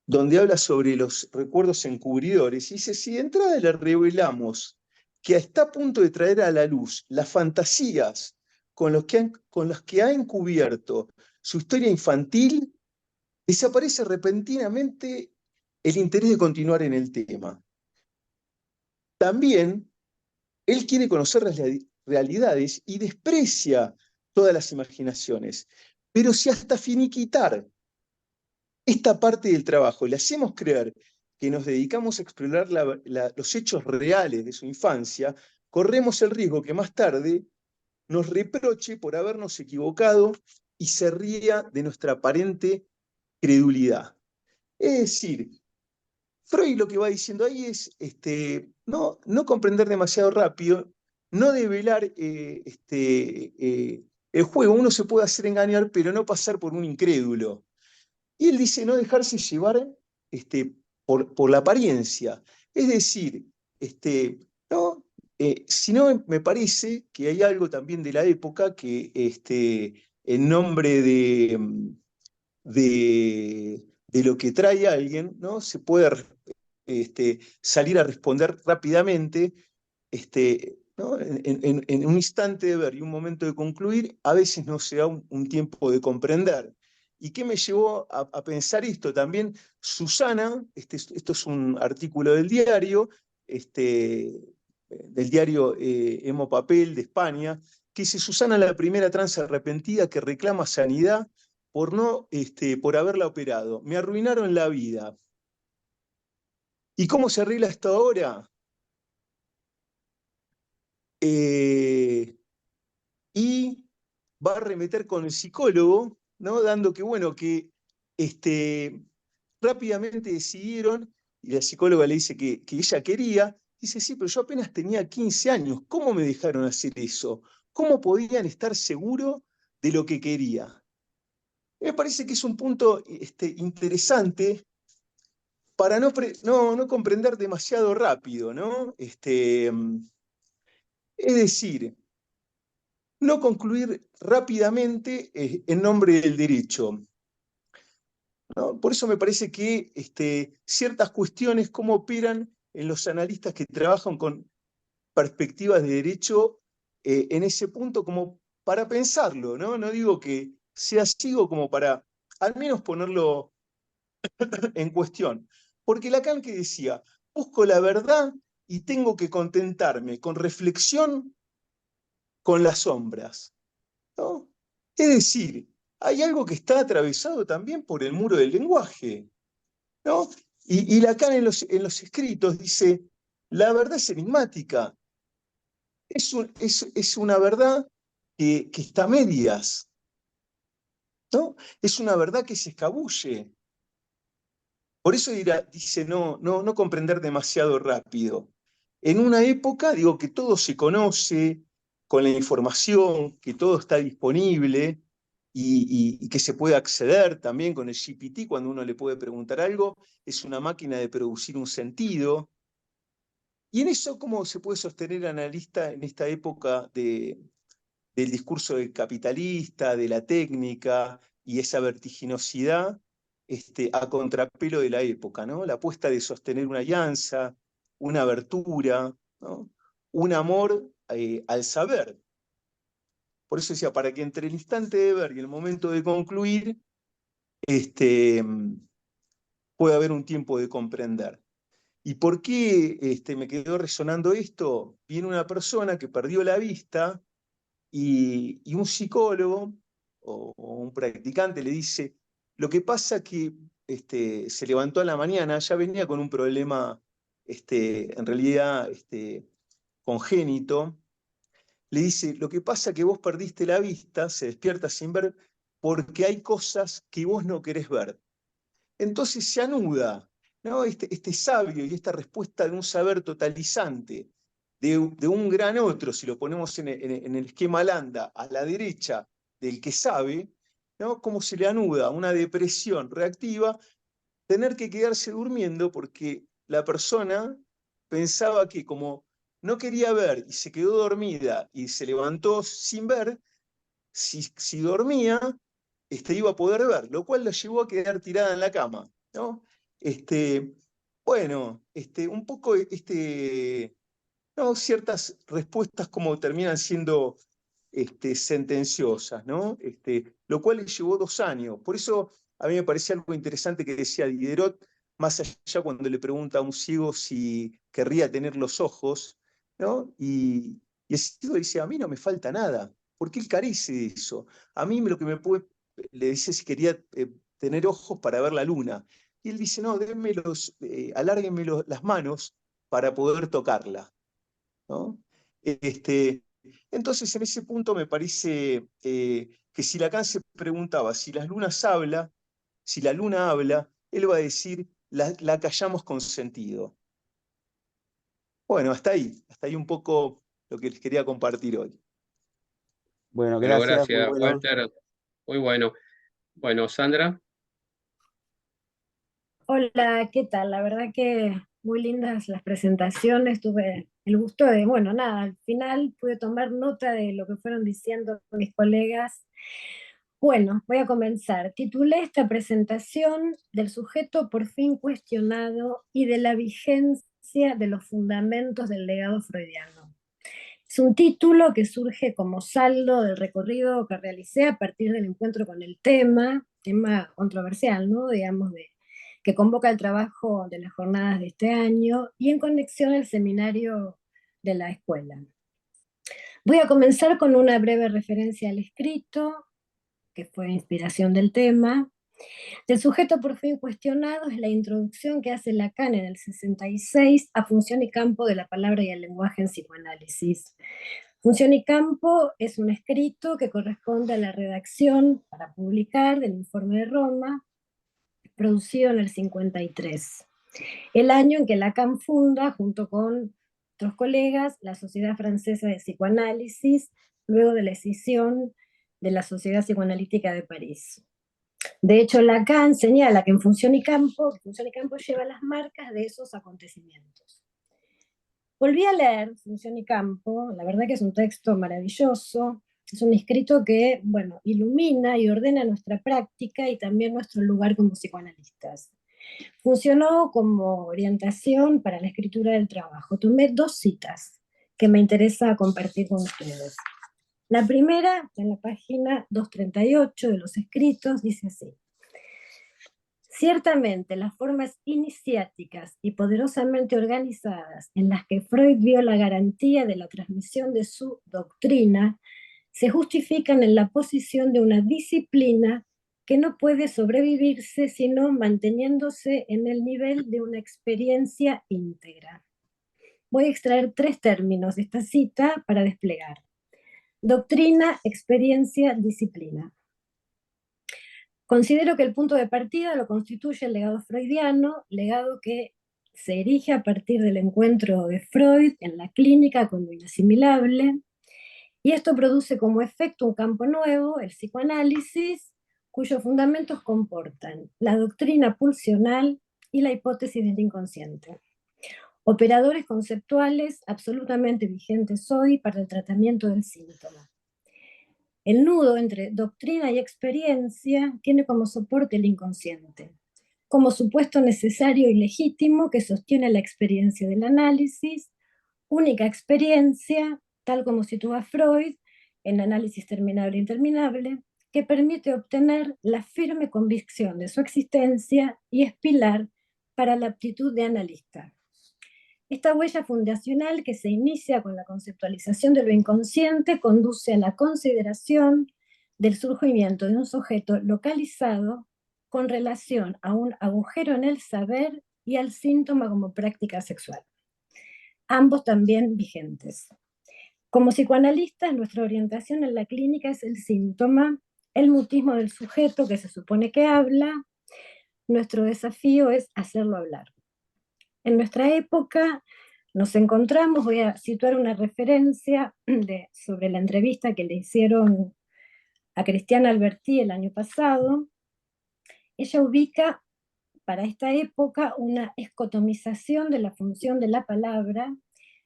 Donde habla sobre los recuerdos encubridores. Y dice, si de entrada le revelamos que está a punto de traer a la luz las fantasías con las que ha encubierto su historia infantil, desaparece repentinamente el interés de continuar en el tema. También él quiere conocer las realidades y desprecia todas las imaginaciones. Pero si hasta finiquitar esta parte del trabajo le hacemos creer que nos dedicamos a explorar los hechos reales de su infancia, corremos el riesgo que más tarde nos reproche por habernos equivocado y se ría de nuestra aparente credulidad. Es decir, Freud lo que va diciendo ahí es no comprender demasiado rápido, no develar el juego. Uno se puede hacer engañar, pero no pasar por un incrédulo. Y él dice no dejarse llevar por la apariencia. Es decir, ¿no? Si no, me parece que hay algo también de la época que en nombre de lo que trae alguien, ¿no? Se puede salir a responder rápidamente, ¿no? En un instante de ver y un momento de concluir, a veces no se da un tiempo de comprender. ¿Y qué me llevó a pensar esto? También Susana, esto es un artículo del diario Emo Papel de España, que dice: Susana, la primera trans arrepentida que reclama sanidad por haberla operado. Me arruinaron la vida. ¿Y cómo se arregla esto ahora? Y va a remeter con el psicólogo, ¿no? Dando que, bueno, que rápidamente decidieron, y la psicóloga le dice que ella quería, dice, sí, pero yo apenas tenía 15 años, ¿cómo me dejaron hacer eso? ¿Cómo podían estar seguros de lo que quería? Me parece que es un punto interesante para no comprender demasiado rápido, ¿no? Es decir, no concluir rápidamente en nombre del derecho, ¿no? Por eso me parece que ciertas cuestiones, cómo operan en los analistas que trabajan con perspectivas de derecho en ese punto, como para pensarlo, ¿no? No digo que sea así o como para al menos ponerlo en cuestión. Porque Lacan que decía, busco la verdad y tengo que contentarme con reflexión con las sombras, ¿no? Es decir, hay algo que está atravesado también por el muro del lenguaje, ¿no? Y Lacan en los escritos dice, la verdad es enigmática, es una verdad que está a medias, ¿no? Es una verdad que se escabulle. Por eso dice no comprender demasiado rápido. En una época, digo, que todo se conoce con la información, que todo está disponible y que se puede acceder también con el GPT cuando uno le puede preguntar algo, es una máquina de producir un sentido. Y en eso, ¿cómo se puede sostener analista en esta época del discurso del capitalista, de la técnica y esa vertiginosidad a contrapelo de la época, ¿no? La apuesta de sostener una alianza, una abertura, ¿no? Un amor al saber. Por eso decía, para que entre el instante de ver y el momento de concluir, puede haber un tiempo de comprender. ¿Y por qué me quedó resonando esto? Viene una persona que perdió la vista y un psicólogo o un practicante le dice, lo que pasa que se levantó a la mañana, ya venía con un problema en realidad congénito, le dice, lo que pasa que vos perdiste la vista, se despierta sin ver, porque hay cosas que vos no querés ver. Entonces se anuda, ¿no? Este sabio y esta respuesta de un saber totalizante, de un gran otro, si lo ponemos en el esquema Landa, a la derecha del que sabe, ¿no? Cómo se le anuda una depresión reactiva, tener que quedarse durmiendo porque la persona pensaba que como no quería ver y se quedó dormida y se levantó sin ver, si dormía, iba a poder ver, lo cual la llevó a quedar tirada en la cama, ¿no? Bueno, un poco ¿no? Ciertas respuestas como terminan siendo sentenciosas, ¿no? Lo cual le llevó 2 años. Por eso a mí me parecía algo interesante que decía Diderot, más allá cuando le pregunta a un ciego si querría tener los ojos, ¿no? Y el ciego dice, a mí no me falta nada. ¿Por qué él carece de eso? A mí lo que me puede, le dice si quería tener ojos para ver la luna. Y él dice, no, alárguenme las manos para poder tocarla, ¿no? Entonces, en ese punto me parece que si Lacan se preguntaba si la luna habla, él va a decir, la callamos con sentido. Bueno, hasta ahí un poco lo que les quería compartir hoy. Bueno, Bueno, gracias, muy gracias, bueno. Walter. Muy bueno. Bueno, Sandra. Hola, ¿qué tal? La verdad que muy lindas las presentaciones, tuve el gusto de, bueno, nada, al final pude tomar nota de lo que fueron diciendo mis colegas. Bueno, voy a comenzar. Titulé esta presentación del sujeto por fin cuestionado y de la vigencia de los fundamentos del legado freudiano. Es un título que surge como saldo del recorrido que realicé a partir del encuentro con el tema controversial, ¿no? Digamos, que convoca el trabajo de las jornadas de este año y en conexión al seminario de la escuela. Voy a comenzar con una breve referencia al escrito, que fue inspiración del tema. El sujeto por fin cuestionado es la introducción que hace Lacan en el 66 a Función y Campo de la Palabra y el Lenguaje en Psicoanálisis. Función y Campo es un escrito que corresponde a la redacción para publicar del Informe de Roma, producido en el 53, el año en que Lacan funda, junto con otros colegas, la Sociedad Francesa de Psicoanálisis, luego de la escisión de la Sociedad Psicoanalítica de París. De hecho, Lacan señala que Función y Campo lleva las marcas de esos acontecimientos. Volví a leer Función y Campo, la verdad que es un texto maravilloso, es un escrito que, bueno, ilumina y ordena nuestra práctica y también nuestro lugar como psicoanalistas. Funcionó como orientación para la escritura del trabajo. Tomé 2 citas que me interesa compartir con ustedes. La primera, en la página 238 de los escritos, dice así: ciertamente las formas iniciáticas y poderosamente organizadas en las que Freud vio la garantía de la transmisión de su doctrina se justifican en la posición de una disciplina que no puede sobrevivirse sino manteniéndose en el nivel de una experiencia íntegra. Voy a extraer 3 términos de esta cita para desplegar: doctrina, experiencia, disciplina. Considero que el punto de partida lo constituye el legado freudiano, legado que se erige a partir del encuentro de Freud en la clínica con lo inasimilable, y esto produce como efecto un campo nuevo, el psicoanálisis, cuyos fundamentos comportan la doctrina pulsional y la hipótesis del inconsciente. Operadores conceptuales absolutamente vigentes hoy para el tratamiento del síntoma. El nudo entre doctrina y experiencia tiene como soporte el inconsciente, como supuesto necesario y legítimo que sostiene la experiencia del análisis, única experiencia, tal como sitúa Freud en Análisis terminable e interminable, que permite obtener la firme convicción de su existencia y es pilar para la aptitud de analista. Esta huella fundacional que se inicia con la conceptualización de lo inconsciente conduce a la consideración del surgimiento de un sujeto localizado con relación a un agujero en el saber y al síntoma como práctica sexual. Ambos también vigentes. Como psicoanalistas, nuestra orientación en la clínica es el síntoma, el mutismo del sujeto que se supone que habla. Nuestro desafío es hacerlo hablar. En nuestra época nos encontramos, voy a situar una referencia sobre la entrevista que le hicieron a Cristiana Albertí el año pasado. Ella ubica para esta época una escotomización de la función de la palabra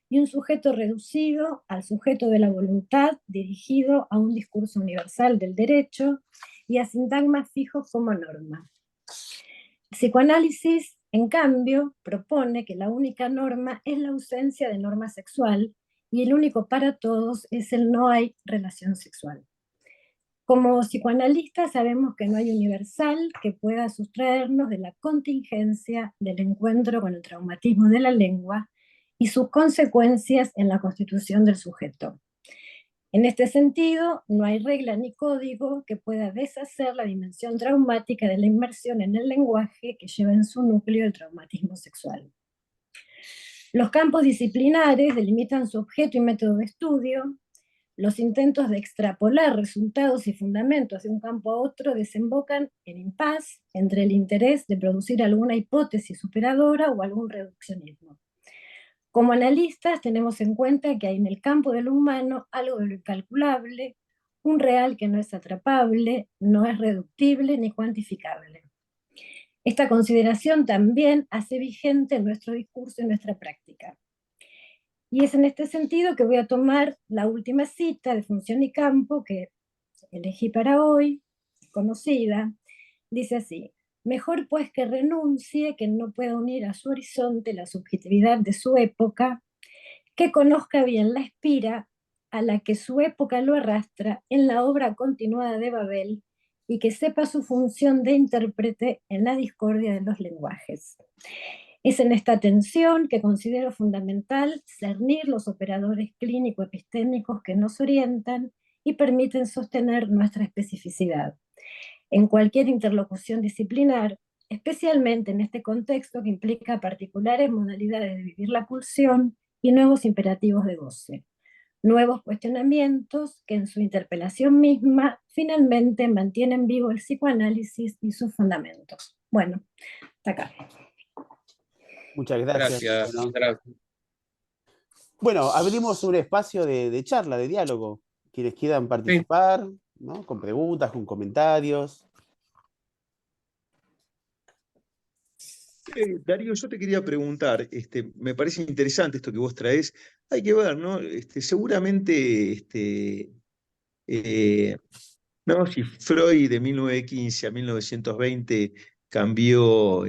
y un sujeto reducido al sujeto de la voluntad dirigido a un discurso universal del derecho y a sintagmas fijos como norma. El psicoanálisis, en cambio, propone que la única norma es la ausencia de norma sexual y el único para todos es el no hay relación sexual. Como psicoanalistas sabemos que no hay universal que pueda sustraernos de la contingencia del encuentro con el traumatismo de la lengua y sus consecuencias en la constitución del sujeto. En este sentido, no hay regla ni código que pueda deshacer la dimensión traumática de la inmersión en el lenguaje que lleva en su núcleo el traumatismo sexual. Los campos disciplinares delimitan su objeto y método de estudio. Los intentos de extrapolar resultados y fundamentos de un campo a otro desembocan en impas entre el interés de producir alguna hipótesis superadora o algún reduccionismo. Como analistas tenemos en cuenta que hay en el campo de lo humano algo de lo incalculable, un real que no es atrapable, no es reductible ni cuantificable. Esta consideración también hace vigente nuestro discurso y nuestra práctica. Y es en este sentido que voy a tomar la última cita de Función y Campo que elegí para hoy, conocida. Dice así: mejor pues que renuncie, que no pueda unir a su horizonte la subjetividad de su época, que conozca bien la espira a la que su época lo arrastra en la obra continuada de Babel, y que sepa su función de intérprete en la discordia de los lenguajes. Es en esta tensión que considero fundamental cernir los operadores clínico-epistémicos que nos orientan y permiten sostener nuestra especificidad. En cualquier interlocución disciplinar, especialmente en este contexto que implica particulares modalidades de vivir la pulsión y nuevos imperativos de goce, nuevos cuestionamientos que en su interpelación misma finalmente mantienen vivo el psicoanálisis y sus fundamentos. Bueno, hasta acá. Muchas gracias. Gracias. Gracias. Bueno, abrimos un espacio de charla, de diálogo. Quienes quieran participar, ¿no? Con preguntas, con comentarios. Darío, yo te quería preguntar, me parece interesante esto que vos traés. Hay que ver, ¿no? Seguramente, ¿no? Si Freud de 1915 a 1920 cambió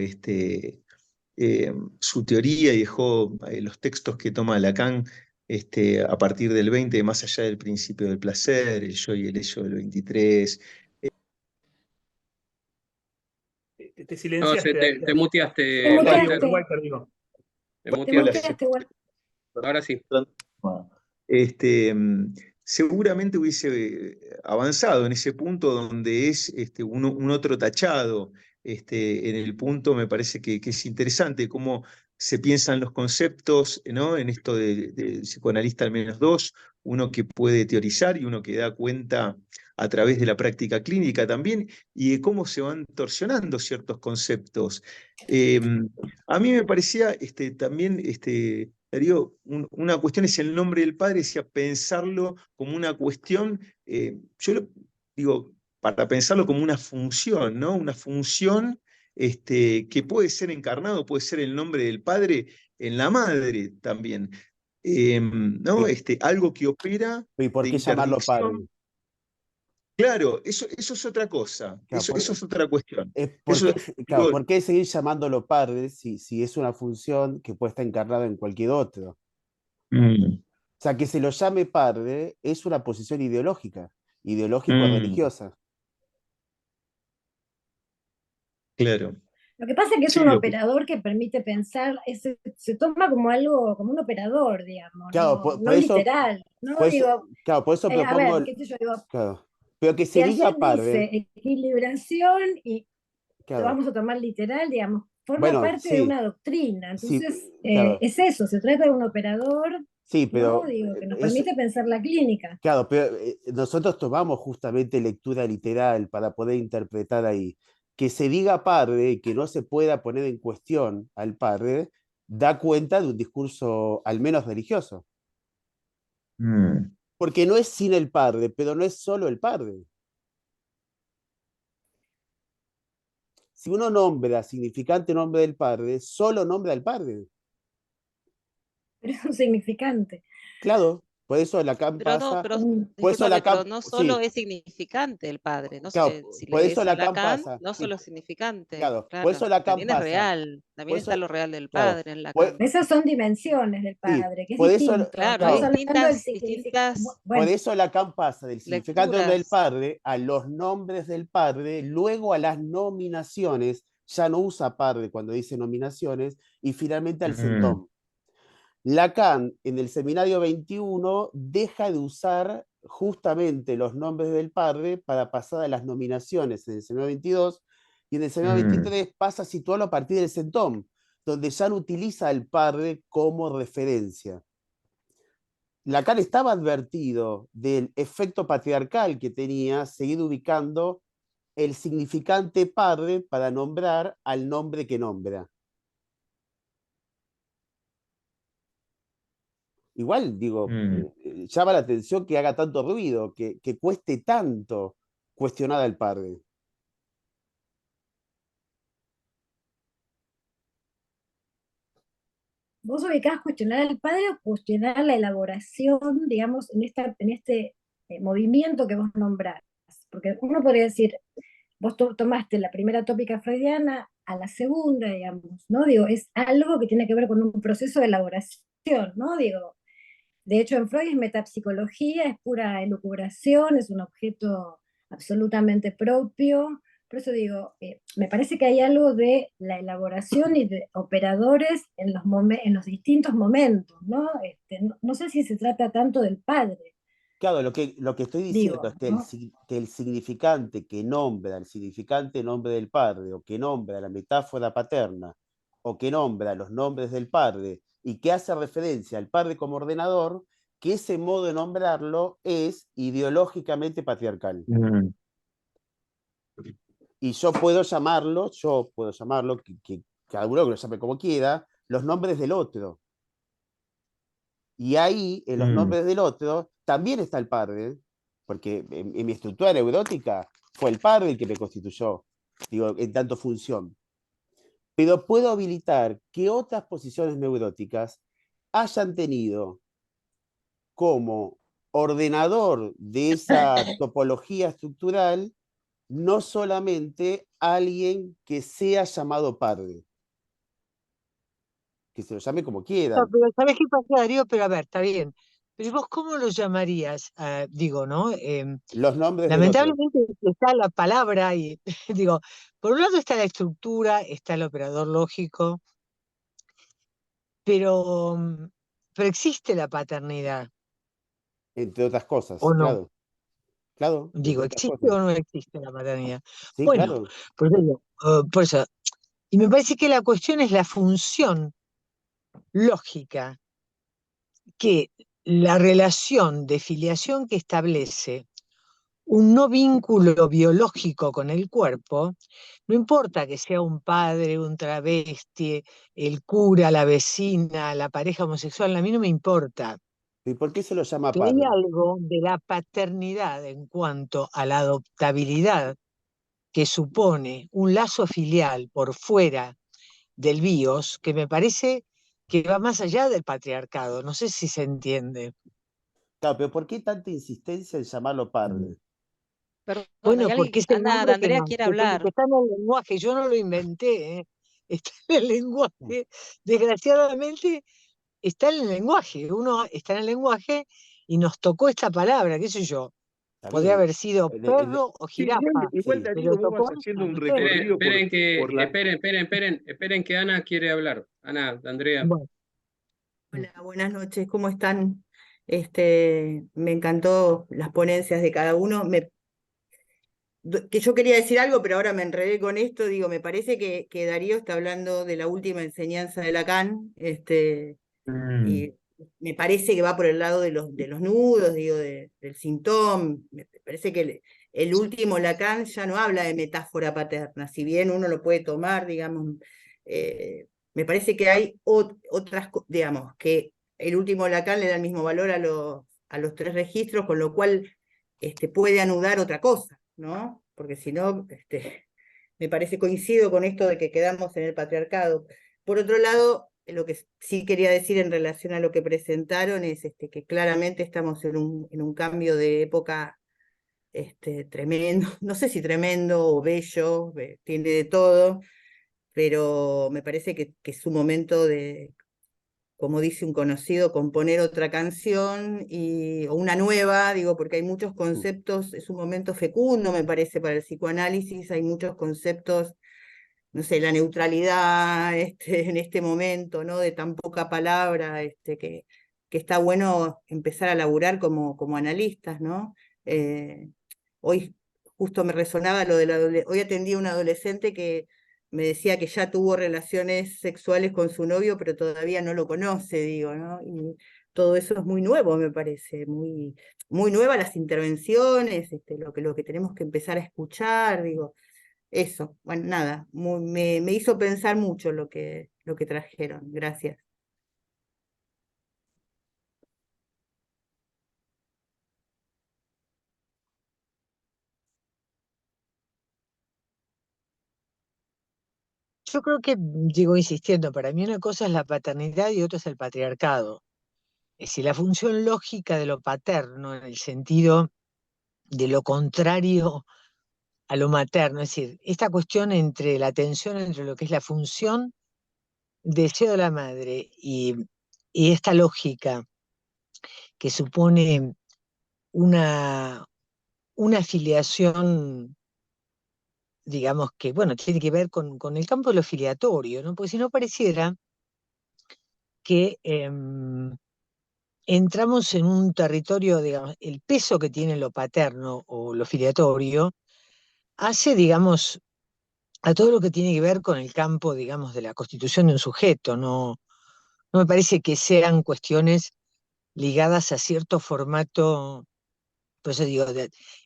su teoría y dejó los textos que toma Lacan a partir del 20, más allá del principio del placer, el yo y el ello del 23. Te No, silenciaste, Darío. te muteaste, Te muteaste. Walter. Digo. Te Te muteaste. muteaste, bueno. Ahora sí. Seguramente hubiese avanzado en ese punto donde es un otro tachado. En el punto me parece que es interesante cómo se piensan los conceptos, ¿no? En esto de psicoanalista al menos dos, uno que puede teorizar y uno que da cuenta a través de la práctica clínica también, y de cómo se van torsionando ciertos conceptos. A mí me parecía también, Darío, una cuestión es el nombre del padre, decía pensarlo como una cuestión, digo, para pensarlo como una función, ¿no? Una función que puede ser encarnado, puede ser el nombre del padre en la madre también. ¿No? Algo que opera ¿Y por de qué llamarlo interdicción. padre? Claro, eso es otra cosa, Claro, eso es otra cuestión. ¿Por Eso, qué, claro, digo, ¿por qué seguir llamándolo padre si es una función que puede estar encarnada en cualquier otro? mm, O sea, que se lo llame padre es una posición ideológica, mm, ideológico-religiosa. claro. Lo que pasa es que es Sí, un operador que permite pensar, se toma como algo, como un operador, digamos, Claro, no, por no eso, literal. No por eso, digo, claro, por eso a propongo, ver, qué sé yo, digo, claro, pero que se Piaget diga padre, dice equilibración y lo claro, vamos a tomar literal, digamos, forma bueno, parte de sí, una doctrina. sí, Entonces, claro, es eso, se trata de un operador, sí, ¿no? pero Digo, que nos eso, permite pensar la clínica. claro, pero nosotros tomamos justamente lectura literal para poder interpretar ahí. Que se diga padre y que no se pueda poner en cuestión al padre, da cuenta de un discurso al menos religioso. Mm, Porque no es sin el padre, pero no es solo el padre. Si uno nombra significante nombre del padre, solo nombra al padre. Pero es un significante. Claro, por eso Lacan Pero no, pasa, pero por eso discúlpame, pero Lacan, no solo sí, es significante el padre, no claro, si por eso lees a Lacan Lacan, pasa, no sí, solo es significante, claro, por eso claro, Lacan también es pasa, real, por también está eso, lo real del claro, padre en por, Lacan. Esas son dimensiones del sí, padre, que es por eso, distinto. Claro, hay Estamos claro, hablando del significado. distintas por Bueno, eso Lacan pasa del significante nombre del lecturas. padre a los nombres del padre, luego a las nominaciones, ya no usa padre cuando dice nominaciones, y finalmente al mm, centón. Lacan, en el seminario 21, deja de usar justamente los nombres del padre para pasar a las nominaciones en el seminario 22, y en el seminario mm. 23 pasa a situarlo a partir del centón, donde ya no utiliza al padre como referencia. Lacan estaba advertido del efecto patriarcal que tenía seguir ubicando el significante padre para nombrar al nombre que nombra. Igual, digo, llama la atención que haga tanto ruido, que cueste tanto cuestionar al padre. ¿Vos ubicás cuestionar al padre o cuestionar la elaboración, digamos, en este movimiento que vos nombrás? Porque uno podría decir, vos tomaste la primera tópica freudiana a la segunda, digamos, ¿no? Digo, es algo que tiene que ver con un proceso de elaboración, ¿no? Digo, de hecho en Freud es metapsicología, es pura elucubración, es un objeto absolutamente propio. Por eso digo, me parece que hay algo de la elaboración y de operadores en los distintos momentos, ¿no? No sé si se trata tanto del padre, Claro, lo que estoy diciendo es digo, ¿no? que el significante que nombra, el significante nombre del padre, o que nombra la metáfora paterna, o que nombra los nombres del padre, y que hace referencia al padre como ordenador, que ese modo de nombrarlo es ideológicamente patriarcal. Y yo puedo llamarlo, que cada uno que lo llame como quiera, los nombres del otro. Y ahí, en los nombres del otro, también está el padre, porque en mi estructura neurótica fue el padre el que me constituyó, digo, en tanto función. Pero puedo habilitar que otras posiciones neuróticas hayan tenido como ordenador de esa topología estructural no solamente alguien que sea llamado padre, que se lo llame como No, quieran. pero ¿sabés qué pasa, Darío? Pero a ver, está bien. Pero ¿vos cómo lo llamarías? Digo, ¿no? Los nombres del otro. Lamentablemente está la palabra y digo, por un lado está la estructura, está el operador lógico, pero, pero existe la paternidad, Entre otras cosas, ¿o no? claro. Claro, Digo, entre otras ¿existe cosas. o no existe la paternidad? Sí, Bueno, claro. por eso, y me parece que la cuestión es la función lógica que la relación de filiación que establece un no vínculo biológico con el cuerpo, no importa que sea un padre, un travesti, el cura, la vecina, la pareja homosexual, a mí no me importa. ¿Y por qué se lo llama Pero hay padre? algo de la paternidad en cuanto a la adoptabilidad que supone un lazo filial por fuera del BIOS, que me parece que va más allá del patriarcado. No sé si se entiende. Claro, pero ¿por qué tanta insistencia en llamarlo padre? Perdón, hay Bueno, porque alguien, es el Ana, nombre de Andrea quiere que hablar. está en el lenguaje, yo no lo inventé, ¿eh? Está en el lenguaje, desgraciadamente está en el lenguaje, uno está en el lenguaje y nos tocó esta palabra, qué sé yo, Está podría bien. haber sido perro o Sí, igual, jirafa, igual Sí. Darío, pero vos vas tocó haciendo esta, un no sé. recorrido por la... Esperen que Ana quiere hablar. Ana, Andrea. Bueno, Hola, buenas noches, ¿cómo están? Me encantó las ponencias de cada uno. Que yo quería decir algo, pero ahora me enredé con esto. Digo, me parece que Darío está hablando de la última enseñanza de Lacan, y me parece que va por el lado de los nudos, digo, del síntoma. Me parece que el último Lacan ya no habla de metáfora paterna, si bien uno lo puede tomar, digamos. Me parece que hay otras, digamos, que el último Lacan le da el mismo valor a los tres registros, con lo cual puede anudar otra cosa, ¿no? Porque si no, me parece coincido con esto de que quedamos en el patriarcado. Por otro lado, lo que sí quería decir en relación a lo que presentaron es que claramente estamos en un cambio de época tremendo, no sé si tremendo o bello, tiene de todo, pero me parece que es un momento de, como dice un conocido, componer otra canción o una nueva, digo, porque hay muchos conceptos, es un momento fecundo, me parece, para el psicoanálisis, hay muchos conceptos, no sé, la neutralidad en este momento, ¿no? De tan poca palabra, que está bueno empezar a laburar como analistas, ¿no? Hoy justo me resonaba lo de hoy atendí a un adolescente que me decía que ya tuvo relaciones sexuales con su novio, pero todavía no lo conoce, digo, ¿no? Y todo eso es muy nuevo, me parece, muy, muy nuevas las intervenciones, lo que tenemos que empezar a escuchar, digo, eso, bueno, nada, me hizo pensar mucho lo que trajeron, gracias. Yo creo que, digo, insistiendo, para mí una cosa es la paternidad y otra es el patriarcado. Es decir, la función lógica de lo paterno, en el sentido de lo contrario a lo materno, es decir, esta cuestión entre la tensión entre lo que es la función deseo de la madre y esta lógica que supone una, una afiliación, digamos que, bueno, tiene que ver con el campo de lo filiatorio, ¿no? Porque si no pareciera que entramos en un territorio, digamos, el peso que tiene lo paterno o lo filiatorio hace, digamos, a todo lo que tiene que ver con el campo, digamos, de la constitución de un sujeto. No, no me parece que sean cuestiones ligadas a cierto formato. Por eso digo,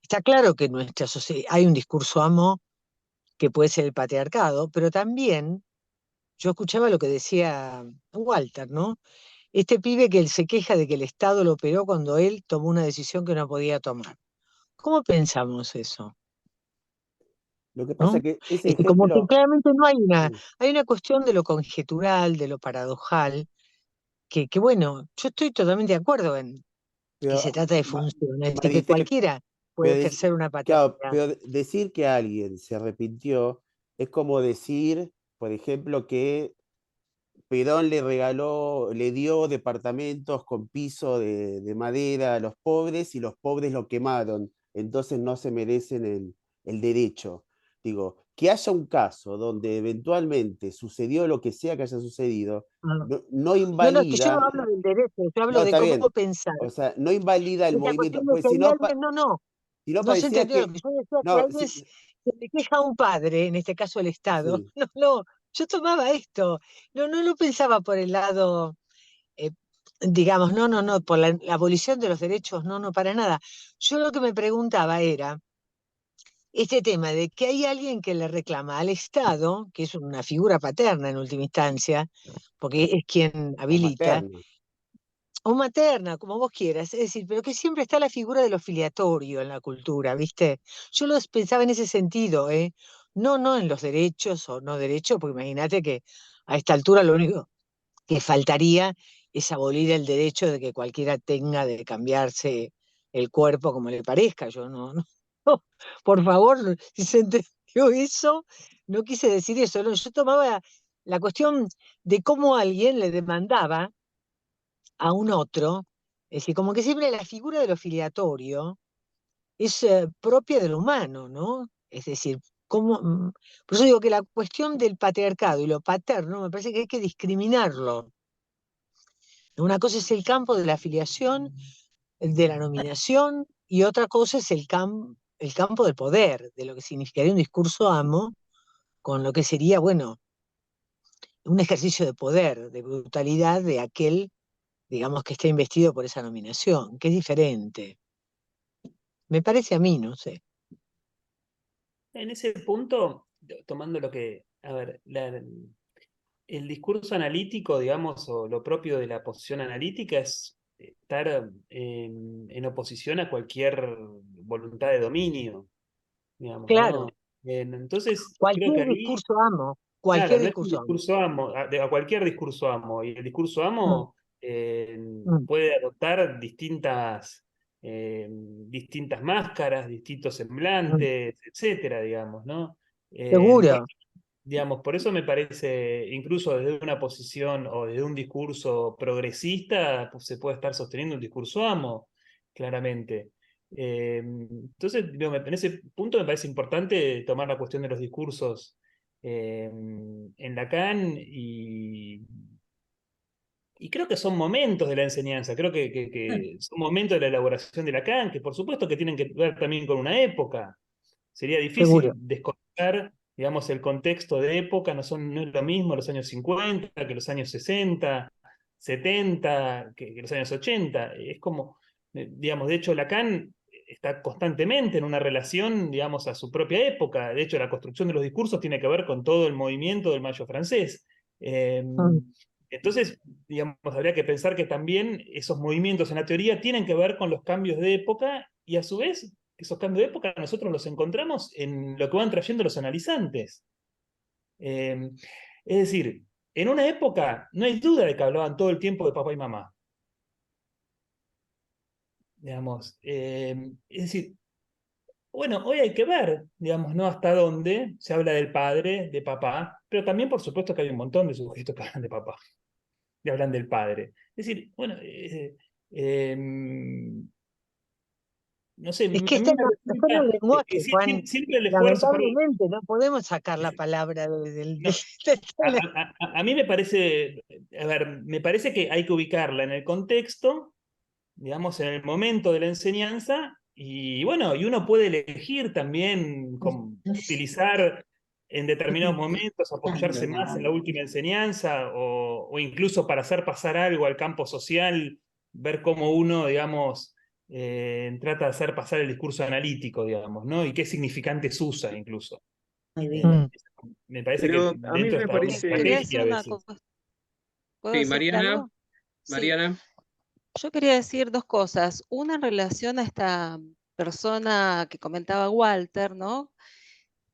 está claro que en nuestra sociedad hay un discurso amo que puede ser el patriarcado, pero también yo escuchaba lo que decía Walter, ¿no? Este pibe que él se queja de que el Estado lo operó cuando él tomó una decisión que no podía tomar. ¿Cómo pensamos eso? Lo que pasa ¿No? es que ese Es que como que ejemplo, claramente no sí, hay una cuestión de lo conjetural, de lo paradojal, que bueno, yo estoy totalmente de acuerdo en que se pero trata de funciones, de que Maricel, cualquiera puede pero, ejercer una claro, paternidad. pero decir que alguien se arrepintió es como decir, por ejemplo, que Perón le regaló, le dio departamentos con piso de madera a los pobres y los pobres lo quemaron, entonces no se merecen el derecho. Digo, que haya un caso donde eventualmente sucedió lo que sea que haya sucedido, Ah. no, no No, no, es que yo no invalida, hablo del derecho, yo hablo no, de está cómo bien, pensar. o sea, no invalida el Esta movimiento, cuestión de pues que hay alguien, no, no, si no no se parecía entendió lo que, que yo decía, que no, alguien se le queja a un padre, en este caso el Estado. sí. No, no, yo tomaba esto, no, no lo pensaba por el lado, eh, digamos, no, no, no, por la abolición de los derechos, no, no, para nada. Yo lo que me preguntaba era este tema de que hay alguien que le reclama al Estado, que es una figura paterna en última instancia, porque es quien O habilita, materna. o materna, como vos quieras, es decir, pero que siempre está la figura de lo filiatorio en la cultura, ¿viste? Yo lo pensaba en ese sentido, ¿eh? No, no en los derechos o no derechos, porque imagínate que a esta altura lo único que faltaría es abolir el derecho de que cualquiera tenga de cambiarse el cuerpo como le parezca. Yo no, no, no, por favor, si se entendió eso, no quise decir eso, no, yo tomaba la cuestión de cómo alguien le demandaba a un otro, es decir, como que siempre la figura de lo filiatorio es propia del humano, ¿no? Es decir, por eso digo que la cuestión del patriarcado y lo paterno me parece que hay que discriminarlo. Una cosa es el campo de la afiliación, de la nominación, y otra cosa es el campo del poder, de lo que significaría un discurso amo, con lo que sería, bueno, un ejercicio de poder, de brutalidad de aquel, digamos, que está investido por esa nominación, que es diferente. Me parece a mí, no sé. En ese punto, tomando lo que, a ver, el discurso analítico, digamos, o lo propio de la posición analítica es estar en oposición a cualquier voluntad de dominio, digamos, ¿no? Claro, Entonces, creo que cualquier ahí, discurso amo, claro, cualquier no es un discurso amo. discurso amo, a cualquier discurso amo, y el discurso Mm, amo mm, puede adoptar distintas máscaras, distintos mm. semblantes, etcétera, digamos, ¿no? Por Seguro, Digamos, por eso me parece, incluso desde una posición o desde un discurso progresista, pues, se puede estar sosteniendo un discurso amo, claramente. Entonces, digo, en ese punto me parece importante tomar la cuestión de los discursos en Lacan y creo que son momentos de la enseñanza, creo que son momentos de la elaboración de Lacan, que por supuesto que tienen que ver también con una época. Sería difícil seguro. desconectar, digamos, el contexto de época, no es lo mismo los años 50 que los años 60, 70 que los años 80. Es como, digamos, de hecho Lacan está constantemente en una relación, digamos, a su propia época. De hecho, la construcción de los discursos tiene que ver con todo el movimiento del Mayo francés. Entonces, digamos, habría que pensar que también esos movimientos en la teoría tienen que ver con los cambios de época y a su vez esos cambios de época nosotros los encontramos en lo que van trayendo los analizantes. Es decir, en una época no hay duda de que hablaban todo el tiempo de papá y mamá. Digamos, es decir, bueno, hoy hay que ver, digamos, ¿no? Hasta dónde se habla del padre, de papá, pero también por supuesto que hay un montón de sujetos que hablan de papá, y hablan del padre. Es decir, bueno, no sé, Es que a mí me está en el resulta lenguaje, Juan. siempre el esfuerzo, perdón, Lamentablemente no podemos sacar la palabra no, a mí me parece, a ver, me parece que hay que ubicarla en el contexto, digamos, en el momento de la enseñanza, y bueno, y uno puede elegir también utilizar en determinados momentos, apoyarse más en la última enseñanza, o incluso para hacer pasar algo al campo social, ver cómo uno, digamos, trata de hacer pasar el discurso analítico, digamos, ¿no? Y qué significantes usa incluso. Me parece Pero que a mí dentro me está una parece... Quería decir estrategia a una veces. cosa. ¿Puedo Sí, decirte Mariana, algo? Sí. Mariana. Yo quería decir dos cosas. Una en relación a esta persona que comentaba Walter, ¿no?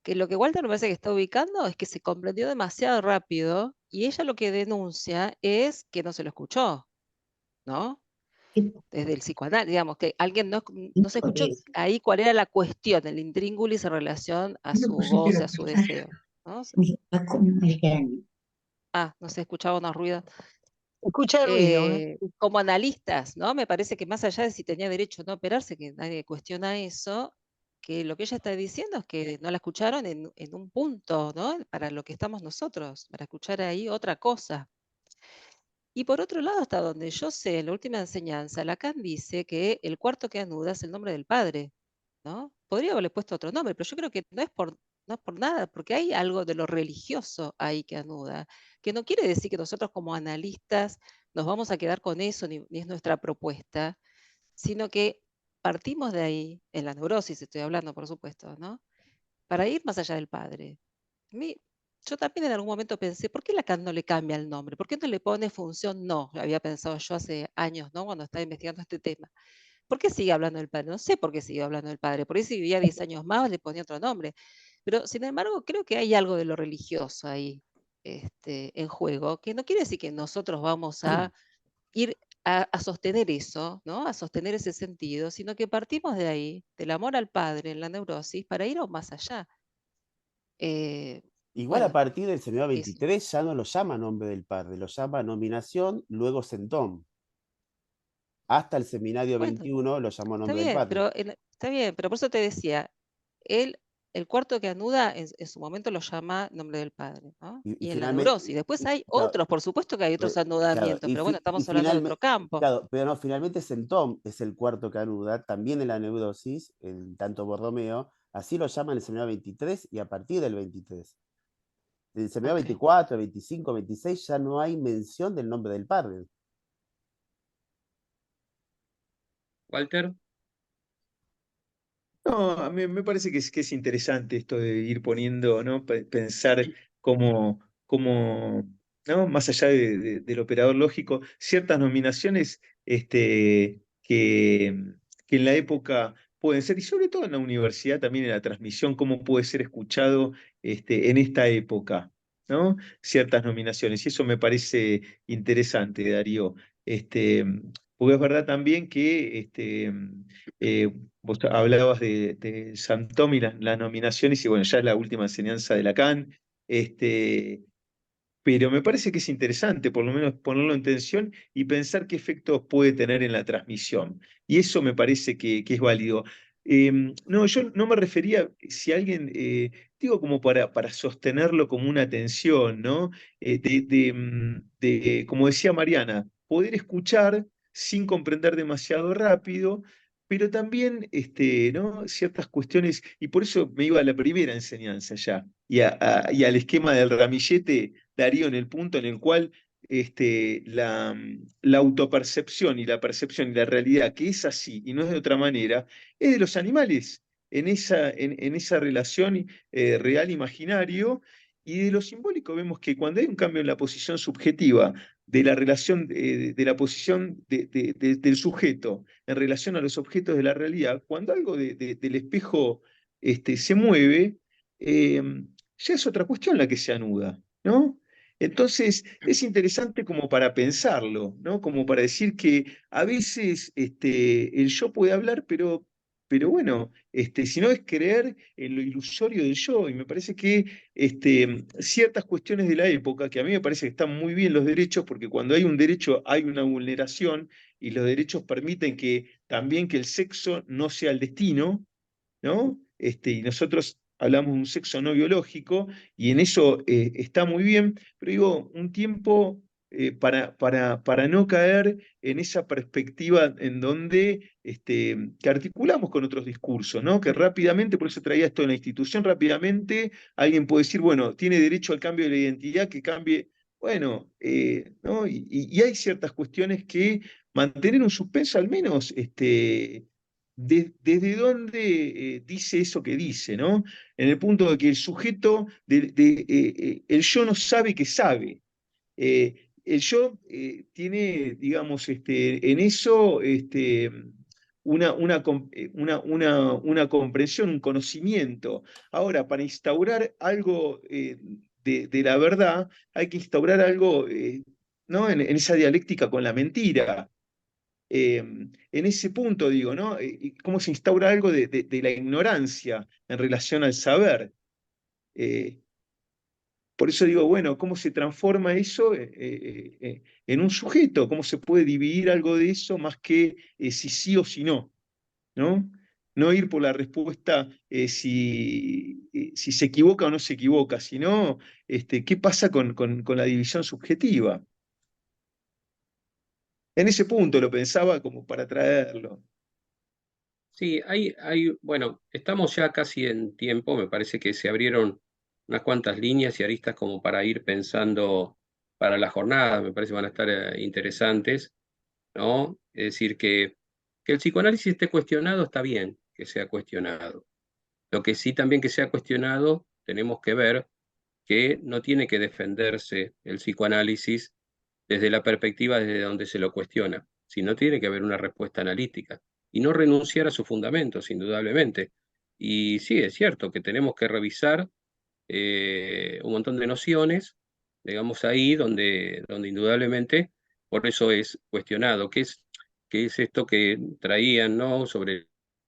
Que lo que Walter me parece que está ubicando es que se comprendió demasiado rápido y ella lo que denuncia es que no se lo escuchó, ¿no? Desde el psicoanálisis, digamos, que alguien no se escuchó ahí cuál era la cuestión, el intríngulis en relación a su goce, a su deseo, ¿no? No se escuchaba unos ruidos. Escucha el ruido. Como analistas, ¿no? Me parece que más allá de si tenía derecho o no a operarse, que nadie cuestiona eso, que lo que ella está diciendo es que no la escucharon en un punto, ¿no? Para lo que estamos nosotros, para escuchar ahí otra cosa. Y por otro lado, hasta donde yo sé, en la última enseñanza, Lacan dice que el cuarto que anuda es el nombre del padre, ¿no? Podría haberle puesto otro nombre, pero yo creo que no es por nada, porque hay algo de lo religioso ahí que anuda, que no quiere decir que nosotros como analistas nos vamos a quedar con eso, ni es nuestra propuesta, sino que partimos de ahí, en la neurosis estoy hablando, por supuesto, ¿no? Para ir más allá del padre. Yo también en algún momento pensé, ¿por qué Lacan no le cambia el nombre? ¿Por qué no le pone función no? Había pensado yo hace años, ¿no? Cuando estaba investigando este tema. ¿Por qué sigue hablando del padre? No sé por qué sigue hablando del padre. Por ahí si vivía 10 años más le ponía otro nombre. Pero sin embargo, creo que hay algo de lo religioso ahí en juego, que no quiere decir que nosotros vamos a ir a sostener eso, ¿no? A sostener ese sentido, sino que partimos de ahí, del amor al padre en la neurosis, para ir aún más allá. Igual a Bueno, partir del seminario eso. 23 ya no lo llama nombre del padre, lo llama nominación, luego sentón. Hasta el seminario Bueno, 21 lo llamó está nombre del bien, padre. está bien, pero por eso te decía, el cuarto que anuda en su momento lo llama nombre del padre, ¿no? Y Y en la finalmente, neurosis. Después hay claro, otros, por supuesto que hay otros claro, anudamientos, pero bueno, y estamos hablando de otro finalmente, campo. claro, pero no, finalmente sentón es el cuarto que anuda, también en la neurosis, el tanto Borromeo, así lo llama en el seminario 23 y a partir del 23. Del seminario Ok. 24, 25, 26 ya no hay mención del nombre del padre. Walter. No, a mí me parece que es interesante esto de ir poniendo, ¿no? Pensar cómo, ¿no? Más allá del operador lógico, ciertas nominaciones que en la época pueden ser, y sobre todo en la universidad también en la transmisión, cómo puede ser escuchado en esta época, ¿no? Ciertas nominaciones, y eso me parece interesante, Darío. Porque es verdad también que vos hablabas de Santón y las nominaciones, y bueno, ya es la última enseñanza de Lacan, pero me parece que es interesante por lo menos ponerlo en tensión y pensar qué efectos puede tener en la transmisión. Y eso me parece que es válido. No, yo no me refería, si alguien, digo como para sostenerlo como una tensión, ¿no? Como decía Mariana, poder escuchar sin comprender demasiado rápido, pero también ¿no? Ciertas cuestiones, y por eso me iba a la primera enseñanza ya, y al esquema del ramillete, Darío, en el punto en el cual la autopercepción y la percepción y la realidad, que es así y no es de otra manera, es de los animales, en esa relación real imaginario, y de lo simbólico vemos que cuando hay un cambio en la posición subjetiva de la relación, de la posición del sujeto en relación a los objetos de la realidad, cuando algo del espejo se mueve, ya es otra cuestión la que se anuda, ¿no? Entonces, es interesante como para pensarlo, ¿no? Como para decir que a veces el yo puede hablar, pero bueno, si no es creer en lo ilusorio del yo, y me parece que ciertas cuestiones de la época, que a mí me parece que están muy bien los derechos, porque cuando hay un derecho hay una vulneración, y los derechos permiten que también que el sexo no sea el destino, ¿no? Y nosotros hablamos de un sexo no biológico, y en eso está muy bien, pero digo, un tiempo para no caer en esa perspectiva en donde que articulamos con otros discursos, ¿no? Que rápidamente, por eso traía esto en la institución, rápidamente alguien puede decir, bueno, tiene derecho al cambio de la identidad, que cambie, bueno, ¿no? Y hay ciertas cuestiones que mantener un suspenso al menos, desde dónde dice eso que dice, ¿no? En el punto de que el sujeto, el yo no sabe que sabe. El yo tiene, digamos, en eso una comprensión, un conocimiento. Ahora, para instaurar algo de la verdad, hay que instaurar algo, ¿no? En esa dialéctica con la mentira. En ese punto, digo, ¿no? ¿Cómo se instaura algo de la ignorancia en relación al saber? Eh, por eso digo, bueno, ¿cómo se transforma eso en un sujeto? ¿Cómo se puede dividir algo de eso más que si sí o si no? ¿No? No ir por la respuesta si se equivoca o no se equivoca, sino qué pasa con la división subjetiva. En ese punto lo pensaba como para traerlo. Sí, bueno, estamos ya casi en tiempo, me parece que se abrieron unas cuantas líneas y aristas como para ir pensando para la jornada, me parece que van a estar interesantes, ¿no? Es decir, que el psicoanálisis esté cuestionado, está bien que sea cuestionado. Lo que sí también que sea cuestionado, tenemos que ver que no tiene que defenderse el psicoanálisis desde la perspectiva desde donde se lo cuestiona, sino tiene que haber una respuesta analítica y no renunciar a sus fundamentos, indudablemente. Y sí, es cierto que tenemos que revisar un montón de nociones, digamos ahí, donde indudablemente por eso es cuestionado. ¿Qué es esto que traían, ¿no? Sobre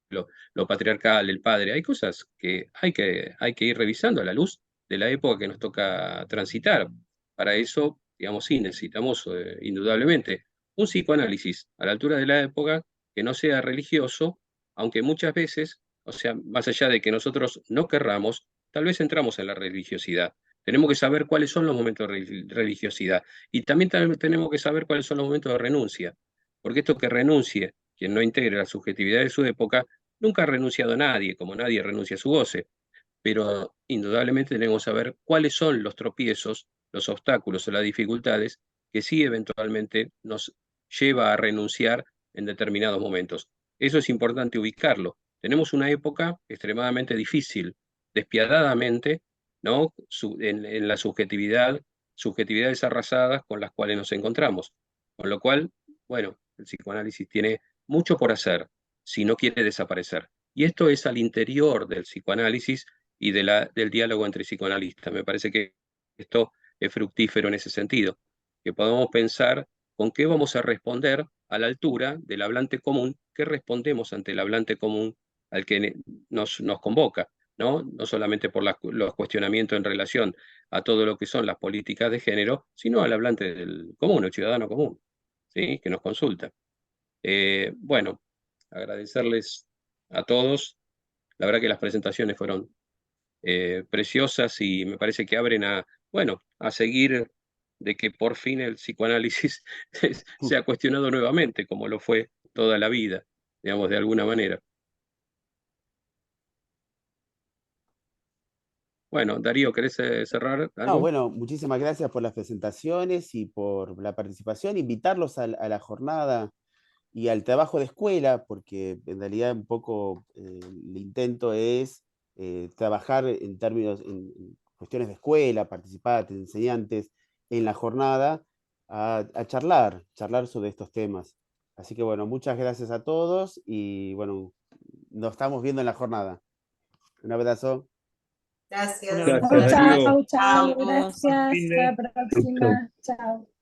lo patriarcal, el padre? Hay cosas que hay que ir revisando a la luz de la época que nos toca transitar. Para eso, digamos, sí, necesitamos indudablemente un psicoanálisis a la altura de la época que no sea religioso, aunque muchas veces, o sea, más allá de que nosotros no querramos, tal vez entramos en la religiosidad. Tenemos que saber cuáles son los momentos de religiosidad y también tenemos que saber cuáles son los momentos de renuncia, porque esto que renuncie, quien no integre la subjetividad de su época, nunca ha renunciado a nadie, como nadie renuncia a su goce, pero indudablemente tenemos que saber cuáles son los tropiezos, los obstáculos o las dificultades que sí eventualmente nos lleva a renunciar en determinados momentos. Eso es importante ubicarlo. Tenemos una época extremadamente difícil, despiadadamente, ¿no? En la subjetividades arrasadas con las cuales nos encontramos. Con lo cual, bueno, el psicoanálisis tiene mucho por hacer si no quiere desaparecer. Y esto es al interior del psicoanálisis y del diálogo entre psicoanalistas. Me parece que esto es fructífero en ese sentido, que podamos pensar con qué vamos a responder a la altura del hablante común, qué respondemos ante el hablante común al que nos convoca, ¿no? No solamente por los cuestionamientos en relación a todo lo que son las políticas de género, sino al hablante del común, el ciudadano común, ¿sí? Que nos consulta. Bueno, agradecerles a todos. La verdad que las presentaciones fueron preciosas y me parece que abren bueno, a seguir de que por fin el psicoanálisis se ha cuestionado nuevamente, como lo fue toda la vida, digamos, de alguna manera. Bueno, Darío, ¿querés cerrar No, algo? bueno, muchísimas gracias por las presentaciones y por la participación. Invitarlos a la jornada y al trabajo de escuela, porque en realidad un poco el intento es trabajar en términos, en cuestiones de escuela, participar de enseñantes en la jornada, a charlar sobre estos temas. Así que bueno, muchas gracias a todos y bueno, nos estamos viendo en la jornada. Un abrazo. Gracias. Un Chao, abrazo, Gracias, Darío. Darío. chao, Chao. gracias. Fin Hasta la de- próxima. Chao.